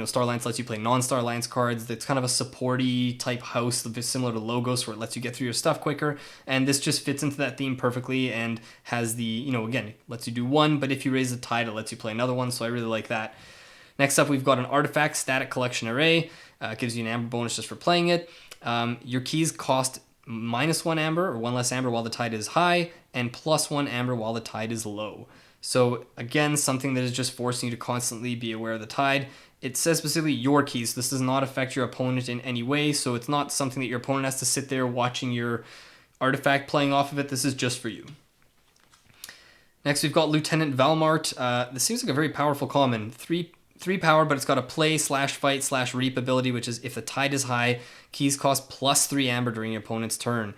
Star Alliance lets you play non-Star Alliance cards. It's kind of a supporty type house, similar to Logos, where it lets you get through your stuff quicker. And this just fits into that theme perfectly and has again, it lets you do 1, but if you raise the tide, it lets you play another one. So I really like that. Next up, we've got an artifact static collection array. Gives you an amber bonus just for playing it. Your keys cost -1 amber or 1 less amber while the tide is high, and +1 amber while the tide is low. So again, something that is just forcing you to constantly be aware of the tide. It says specifically your keys. This does not affect your opponent in any way, so it's not something that your opponent has to sit there watching your artifact playing off of it. This is just for you. Next, we've got Lieutenant Valmart. This seems like a very powerful common. 3 power, but it's got a play/fight/reap ability, which is if the tide is high, keys cost +3 amber during your opponent's turn.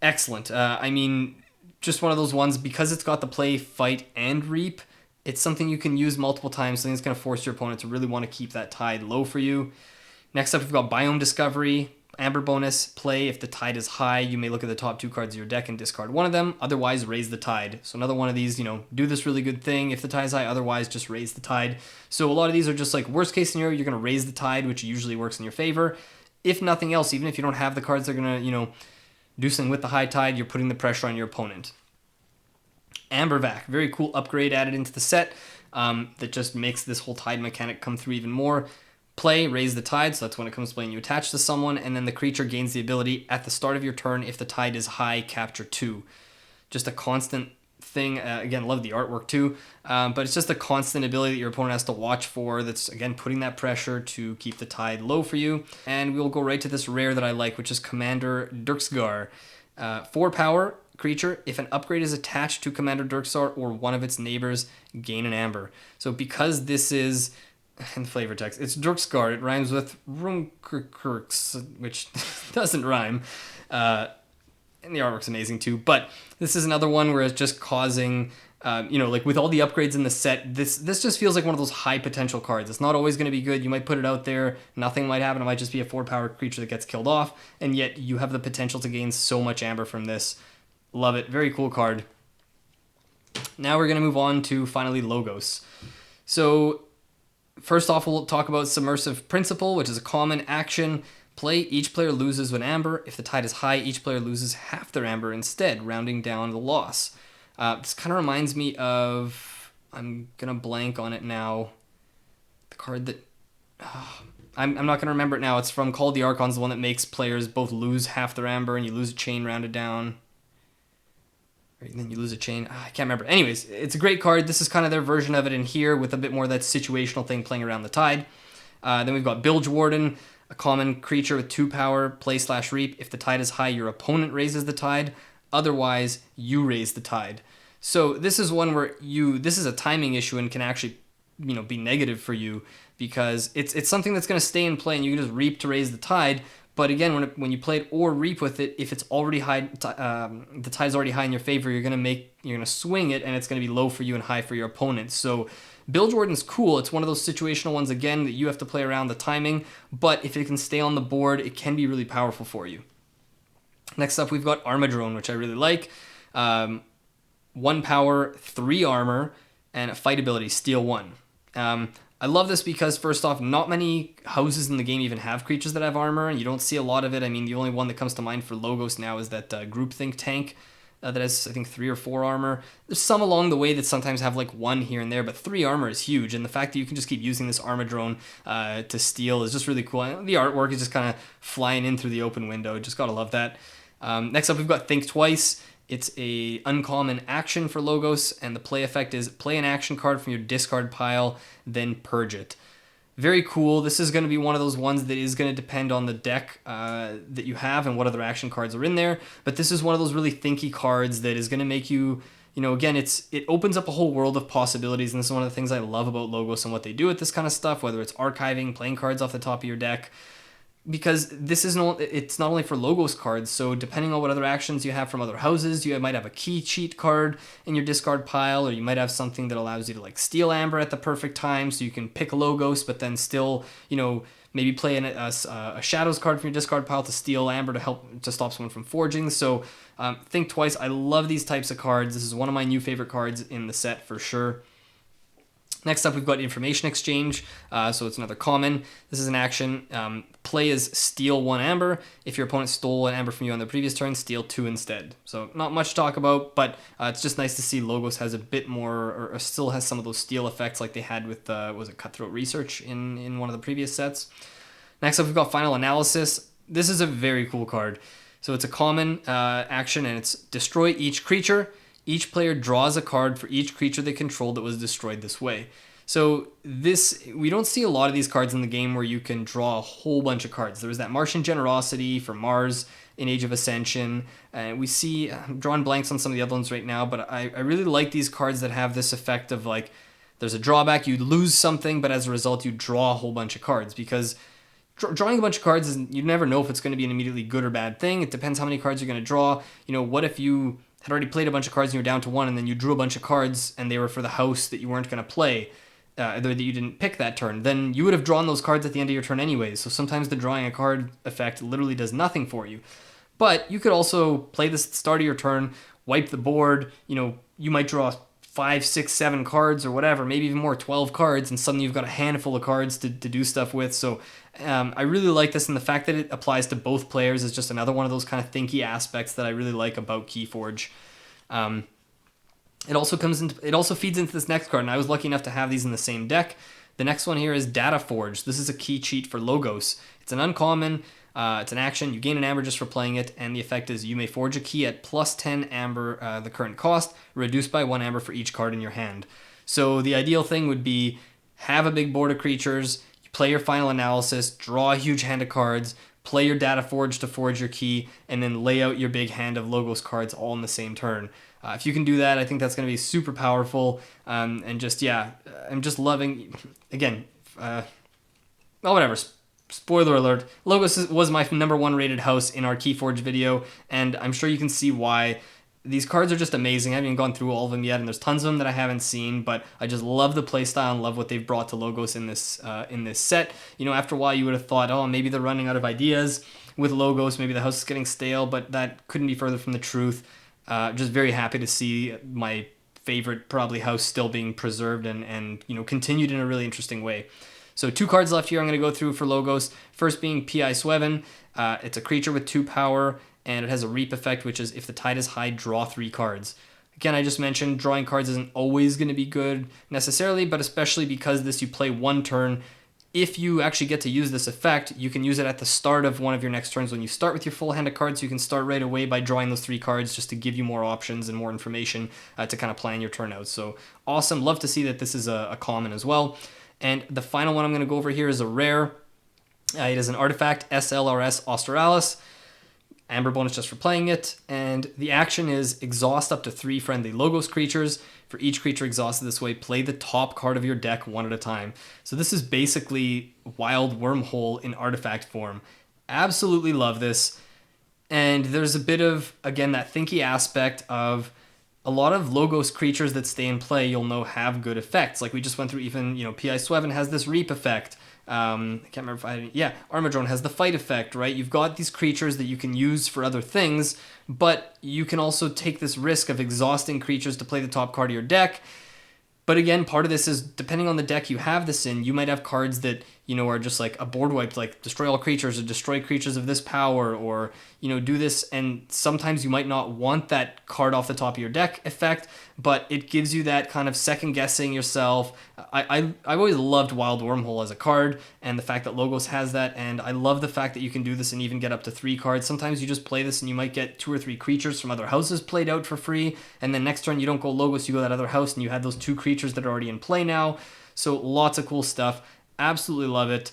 Excellent. I mean, just one of those ones, because it's got the play, fight, and reap, it's something you can use multiple times, something that's going to force your opponent to really want to keep that tide low for you. Next up, we've got Biome Discovery. Amber bonus, play. If the tide is high, you may look at the top 2 cards of your deck and discard one of them. Otherwise, raise the tide. So another one of these, do this really good thing. If the tide is high, otherwise, just raise the tide. So a lot of these are just like worst case scenario, you're going to raise the tide, which usually works in your favor. If nothing else, even if you don't have the cards that are going to, do something with the high tide, you're putting the pressure on your opponent. Ambervac, very cool upgrade added into the set that just makes this whole tide mechanic come through even more. Play, raise the tide, so that's when it comes to playing, you attach to someone, and then the creature gains the ability at the start of your turn, if the tide is high, capture 2. Just a constant thing. Again, love the artwork too, but it's just a constant ability that your opponent has to watch for that's, again, putting that pressure to keep the tide low for you. And we'll go right to this rare that I like, which is Commander Dirksgar. 4 power creature. If an upgrade is attached to Commander Dirksgar or one of its neighbors, gain an amber. So because this is, in flavor text, it's Dirksgar, it rhymes with Rumkurkurks, which doesn't rhyme. And the artwork's amazing too. But this is another one where it's just causing, like with all the upgrades in the set, this just feels like one of those high potential cards. It's not always going to be good. You might put it out there, nothing might happen. It might just be a 4 power creature that gets killed off, and yet you have the potential to gain so much amber from this. Love it. Very cool card. Now we're going to move on to finally Logos. So first off, we'll talk about Submersive Principle, which is a common action. Play, each player loses 1 amber. If the tide is high, each player loses half their amber instead, rounding down the loss. This kind of reminds me of, I'm going to blank on it now, the card that, I'm not going to remember it now. It's from Call the Archons, the one that makes players both lose half their amber and you lose a chain rounded down. And then you lose a chain. I can't remember. Anyways, it's a great card. This is kind of their version of it in here with a bit more of that situational thing playing around the tide. Then we've got Bilge Warden, a common creature with 2 power, play/reap. If the tide is high, your opponent raises the tide. Otherwise, you raise the tide. So this is one where this is a timing issue and can actually, be negative for you because it's something that's going to stay in play and you can just reap to raise the tide. But again, when you play it or reap with it, if it's already high, the tide's already high in your favor, you're gonna swing it, and it's gonna be low for you and high for your opponent. So Bilge Warden's cool. It's one of those situational ones again that you have to play around the timing. But if it can stay on the board, it can be really powerful for you. Next up, we've got Armadrone, which I really like. 1 power, 3 armor, and a fight ability, steal 1. I love this because, first off, not many houses in the game even have creatures that have armor, and you don't see a lot of it. I mean, the only one that comes to mind for Logos now is that Groupthink tank that has, I think, 3 or 4 armor. There's some along the way that sometimes have like 1 here and there, but 3 armor is huge, and the fact that you can just keep using this Armadrone to steal is just really cool. And the artwork is just kind of flying in through the open window. Just gotta love that. Next up, we've got Think Twice. It's a uncommon action for Logos, and the play effect is play an action card from your discard pile, then purge it. Very cool. This is going to be one of those ones that is going to depend on the deck that you have and what other action cards are in there. But this is one of those really thinky cards that is going to make you, again, it opens up a whole world of possibilities, and this is one of the things I love about Logos and what they do with this kind of stuff, whether it's archiving, playing cards off the top of your deck. Because it's not only for Logos cards, so depending on what other actions you have from other houses, you might have a key cheat card in your discard pile, or you might have something that allows you to like steal amber at the perfect time, so you can pick Logos, but then still, maybe play a Shadows card from your discard pile to steal amber to stop someone from forging. So think twice. I love these types of cards. This is one of my new favorite cards in the set for sure. Next up, we've got Information Exchange, so it's another common. This is an action. Play is steal 1 amber. If your opponent stole an amber from you on the previous turn, steal 2 instead. So not much to talk about, but it's just nice to see Logos has a bit more, or still has some of those steal effects like they had with, was it Cutthroat Research in one of the previous sets. Next up, we've got Final Analysis. This is a very cool card. So it's a common action, and it's destroy each creature. Each player draws a card for each creature they control that was destroyed this way. So we don't see a lot of these cards in the game where you can draw a whole bunch of cards. There was that Martian Generosity for Mars in Age of Ascension. We see, I'm drawing blanks on some of the other ones right now, but I really like these cards that have this effect of like, there's a drawback, you lose something, but as a result you draw a whole bunch of cards, because drawing a bunch of cards, you never know if it's going to be an immediately good or bad thing. It depends how many cards you're going to draw. You know, what if you had already played a bunch of cards and you were down to 1, and then you drew a bunch of cards and they were for the house that you weren't going to play, that you didn't pick that turn, then you would have drawn those cards at the end of your turn anyways. So sometimes the drawing a card effect literally does nothing for you. But you could also play this at the start of your turn, wipe the board, you know, you might draw 5, 6, 7 cards or whatever, maybe even more, 12 cards, and suddenly you've got a handful of cards to do stuff with. So I really like this, and the fact that it applies to both players is just another one of those kind of thinky aspects that I really like about KeyForge. It also feeds into this next card, and I was lucky enough to have these in the same deck. The next one here is Data Forge. This is a key cheat for Logos. It's an uncommon. It's an action. You gain an amber just for playing it, and the effect is you may forge a key at plus 10 amber, the current cost, reduced by 1 amber for each card in your hand. So the ideal thing would be have a big board of creatures, you play your Final Analysis, draw a huge hand of cards, play your Data Forge to forge your key, and then lay out your big hand of Logos cards all in the same turn. If you can do that, I think that's going to be super powerful. And just, yeah, I'm just loving, again, well, whatever. Spoiler alert, Logos was my #1 rated house in our KeyForge video, and I'm sure you can see why. These cards are just amazing. I haven't even gone through all of them yet, and there's tons of them that I haven't seen, but I just love the playstyle and love what they've brought to Logos in this set. You know, after a while you would have thought, oh, maybe they're running out of ideas with Logos, maybe the house is getting stale, but that couldn't be further from the truth. Just very happy to see my favorite probably house still being preserved and you know, continued in a really interesting way. So 2 cards left here I'm going to go through for Logos. First being P.I. Sweven. It's a creature with 2 power, and it has a reap effect, which is if the tide is high, draw 3 cards. Again, I just mentioned drawing cards isn't always going to be good necessarily, but especially because you play 1 turn. If you actually get to use this effect, you can use it at the start of one of your next turns. When you start with your full hand of cards, you can start right away by drawing those 3 cards just to give you more options and more information to kind of plan your turn out. So awesome. Love to see that this is a common as well. And the final one I'm going to go over here is a rare. It is an artifact, SLRS Australis. Amber bonus just for playing it. And the action is exhaust up to 3 friendly Logos creatures. For each creature exhausted this way, play the top card of your deck 1 at a time. So this is basically Wild Wormhole in artifact form. Absolutely love this. And there's a bit of, again, that thinky aspect of a lot of Logos creatures that stay in play, you'll know have good effects. Like we just went through, even, you know, P.I. Sweven has this reap effect. I can't remember if I had any. Yeah, Armadrone has the fight effect, right? You've got these creatures that you can use for other things, but you can also take this risk of exhausting creatures to play the top card of your deck. But again, part of this is, depending on the deck you have this in, you might have cards that, you know, are just like a board wipe, like destroy all creatures or destroy creatures of this power, or, you know, do this. And sometimes you might not want that card off the top of your deck effect, but it gives you that kind of second guessing yourself. I've always loved Wild Wormhole as a card, and the fact that Logos has that, and I love the fact that you can do this and even get up to 3 cards. Sometimes you just play this and you might get 2 or 3 creatures from other houses played out for free, and then next turn you don't go Logos, you go that other house, and you had those 2 creatures that are already in play now. So lots of cool stuff. Absolutely love it.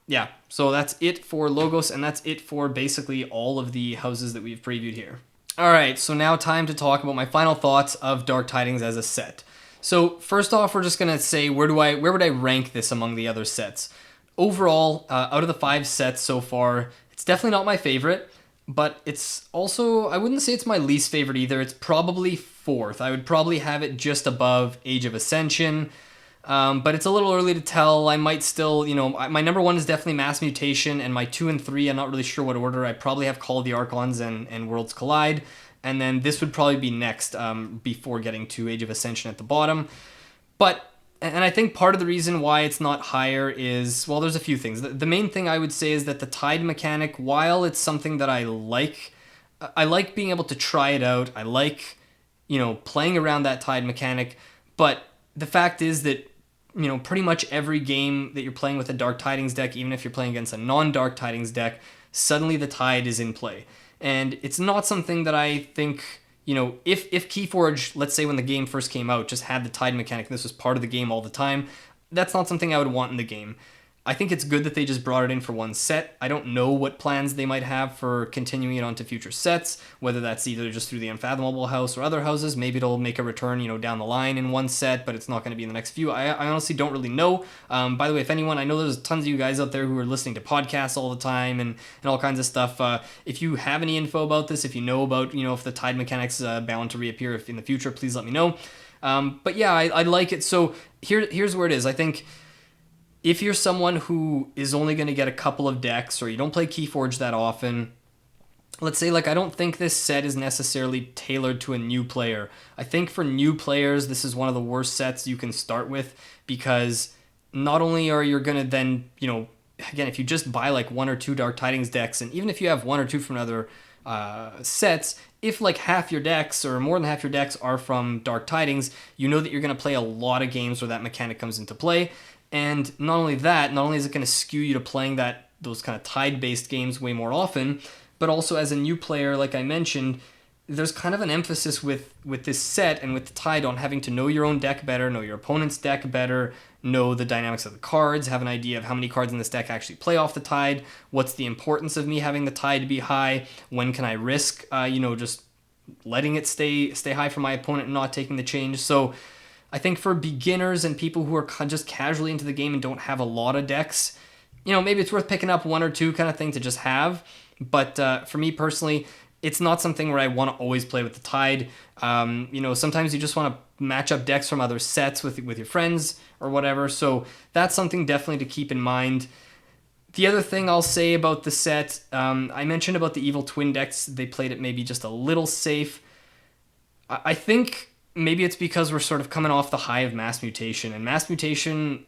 Yeah, so that's it for Logos, and that's it for basically all of the houses that we've previewed here. All right, so now time to talk about my final thoughts of Dark Tidings as a set. So first off, we're just gonna say where would I rank this among the other sets? Overall, out of the 5 sets so far, it's definitely not my favorite, but it's also, I wouldn't say it's my least favorite either. It's probably 4th. I would probably have it just above Age of Ascension. But it's a little early to tell. I might still, you know, my #1 is definitely Mass Mutation, and my 2 and 3, I'm not really sure what order. I probably have Call of the Archons and Worlds Collide, and then this would probably be next before getting to Age of Ascension at the bottom. But And I think part of the reason why it's not higher is, well, there's a few things. The main thing I would say is that the tide mechanic, while it's something that I like being able to try it out. I like, playing around that tide mechanic. But the fact is that, pretty much every game that you're playing with a Dark Tidings deck, even if you're playing against a non-Dark Tidings deck, suddenly the tide is in play. And it's not something that I think, if KeyForge, let's say when the game first came out, just had the tide mechanic and this was part of the game all the time, that's not something I would want in the game. I think it's good that they just brought it in for one set. I don't know what plans they might have for continuing it onto future sets, whether that's either just through the Unfathomable house or other houses. Maybe it'll make a return, down the line in one set, but it's not going to be in the next few. I honestly don't really know. By the way, if anyone, I know there's tons of you guys out there who are listening to podcasts all the time and all kinds of stuff. If you have any info about this, if you know about, if the tide mechanics bound to reappear if in the future, please let me know. But yeah, I like it. So here's where it is. I think if you're someone who is only going to get a couple of decks, or you don't play KeyForge that often, let's say, I don't think this set is necessarily tailored to a new player. I think for new players, this is one of the worst sets you can start with, because not only are you going to then, again, if you just buy one or two Dark Tidings decks, and even if you have one or two from other sets, if half your decks or more than half your decks are from Dark Tidings, you know that you're going to play a lot of games where that mechanic comes into play. And not only is it going to skew you to playing those kind of tide-based games way more often, but also as a new player, like I mentioned, there's kind of an emphasis with this set and with the tide on having to know your own deck better, know your opponent's deck better, know the dynamics of the cards, have an idea of how many cards in this deck actually play off the tide, what's the importance of me having the tide be high, when can I risk, just letting it stay high for my opponent and not taking the change. So I think for beginners and people who are just casually into the game and don't have a lot of decks, maybe it's worth picking up one or two kind of thing to just have. But for me personally, it's not something where I want to always play with the tide. Sometimes you just want to match up decks from other sets with your friends or whatever. So that's something definitely to keep in mind. The other thing I'll say about the set, I mentioned about the Evil Twin decks. They played it maybe just a little safe. I think maybe it's because we're sort of coming off the high of Mass Mutation, and Mass Mutation,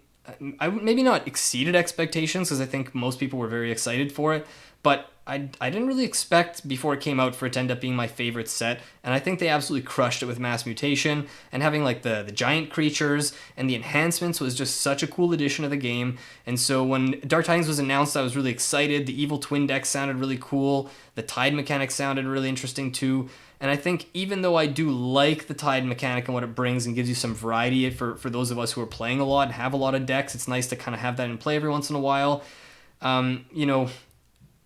I maybe not exceeded expectations, because I think most people were very excited for it, but I didn't really expect before it came out for it to end up being my favorite set, and I think they absolutely crushed it with Mass Mutation, and having the giant creatures and the enhancements was just such a cool addition to the game. And so when Dark Tidings was announced, I was really excited. The Evil Twin deck sounded really cool. The tide mechanic sounded really interesting too. And I think even though I do like the tide mechanic and what it brings and gives you some variety for those of us who are playing a lot and have a lot of decks, it's nice to kind of have that in play every once in a while.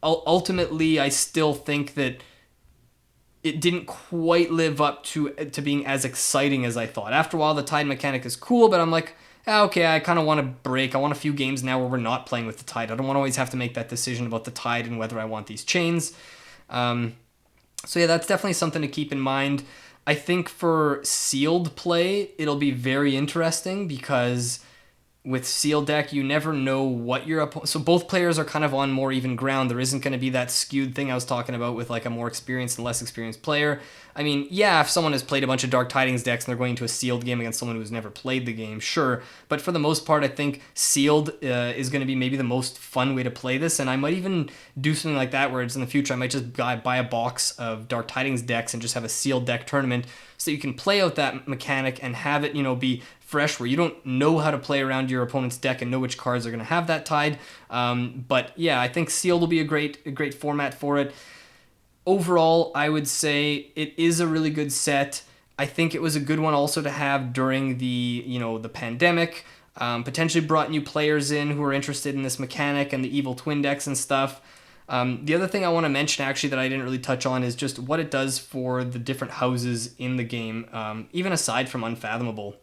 Ultimately, I still think that it didn't quite live up to being as exciting as I thought. After a while, the tide mechanic is cool, but I'm like, okay, I kind of want a break. I want a few games now where we're not playing with the tide. I don't want to always have to make that decision about the tide and whether I want these chains. So yeah, that's definitely something to keep in mind. I think for sealed play, it'll be very interesting, because with sealed deck, you never know what your opponent... So both players are kind of on more even ground. There isn't going to be that skewed thing I was talking about with a more experienced and less experienced player. I mean, yeah, if someone has played a bunch of Dark Tidings decks and they're going to a sealed game against someone who's never played the game, sure. But for the most part, I think sealed is going to be maybe the most fun way to play this. And I might even do something like that where it's in the future, I might just buy a box of Dark Tidings decks and just have a sealed deck tournament so you can play out that mechanic and have it, be fresh, where you don't know how to play around your opponent's deck and know which cards are going to have that tide. But yeah, I think sealed will be a great format for it. Overall, I would say it is a really good set. I think it was a good one also to have during the pandemic. Potentially brought new players in who are interested in this mechanic and the Evil Twin decks and stuff. The other thing I want to mention, actually, that I didn't really touch on is just what it does for the different houses in the game, even aside from Unfathomable.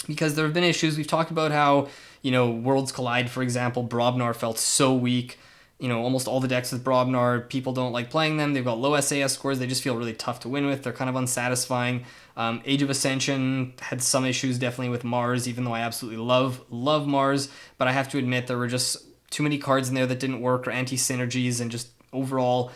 Because there have been issues. We've talked about how, Worlds Collide, for example, Brobnar felt so weak. Almost all the decks with Brobnar, people don't like playing them. They've got low SAS scores. They just feel really tough to win with. They're kind of unsatisfying. Age of Ascension had some issues definitely with Mars, even though I absolutely love Mars. But I have to admit there were just too many cards in there that didn't work, or anti-synergies, and just overall.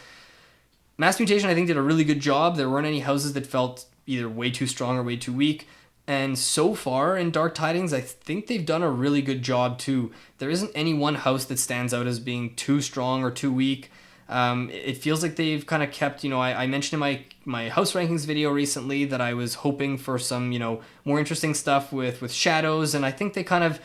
Mass Mutation, I think, did a really good job. There weren't any houses that felt either way too strong or way too weak. And so far in Dark Tidings, I think they've done a really good job too. There isn't any one house that stands out as being too strong or too weak. It feels like they've kind of kept, I mentioned in my house rankings video recently that I was hoping for some, more interesting stuff with shadows, and I think they kind of,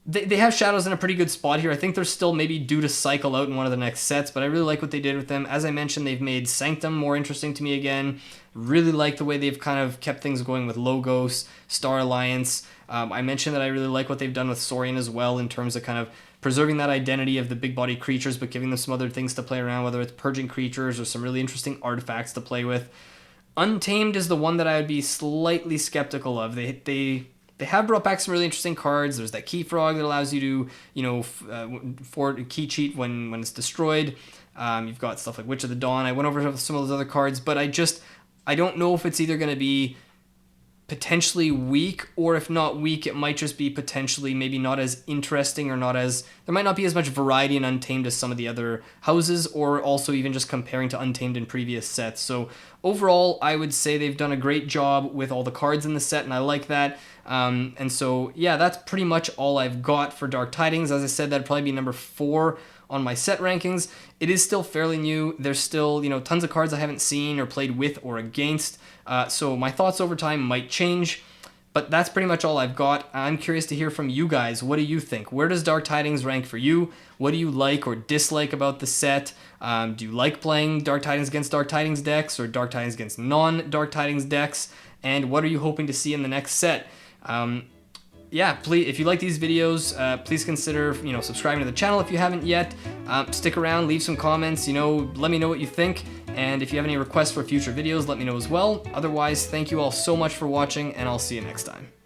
they have shadows in a pretty good spot here. I think they're still maybe due to cycle out in one of the next sets, but I really like what they did with them. As I mentioned, they've made Sanctum more interesting to me again. Really like the way they've kind of kept things going with Logos, Star Alliance. I mentioned that I really like what they've done with Saurian as well in terms of kind of preserving that identity of the big body creatures, but giving them some other things to play around, whether it's purging creatures or some really interesting artifacts to play with. Untamed is the one that I would be slightly skeptical of. They have brought back some really interesting cards. There's that key frog that allows you to, for key cheat when it's destroyed. You've got stuff like Witch of the Dawn. I went over some of those other cards, but I don't know if it's either going to be potentially weak, or if not weak, it might just be potentially maybe not as interesting, or there might not be as much variety in Untamed as some of the other houses, or also even just comparing to Untamed in previous sets. So overall, I would say they've done a great job with all the cards in the set, and I like that. And so, yeah, that's pretty much all I've got for Dark Tidings. As I said, that'd probably be number 4 on my set rankings. It is still fairly new. There's still, tons of cards I haven't seen or played with or against. So my thoughts over time might change, but that's pretty much all I've got. I'm curious to hear from you guys. What do you think? Where does Dark Tidings rank for you? What do you like or dislike about the set? Do you like playing Dark Tidings against Dark Tidings decks, or Dark Tidings against non-Dark Tidings decks? And what are you hoping to see in the next set? Yeah, please, if you like these videos, please consider, subscribing to the channel if you haven't yet. Stick around, leave some comments, let me know what you think. And if you have any requests for future videos, let me know as well. Otherwise, thank you all so much for watching, and I'll see you next time.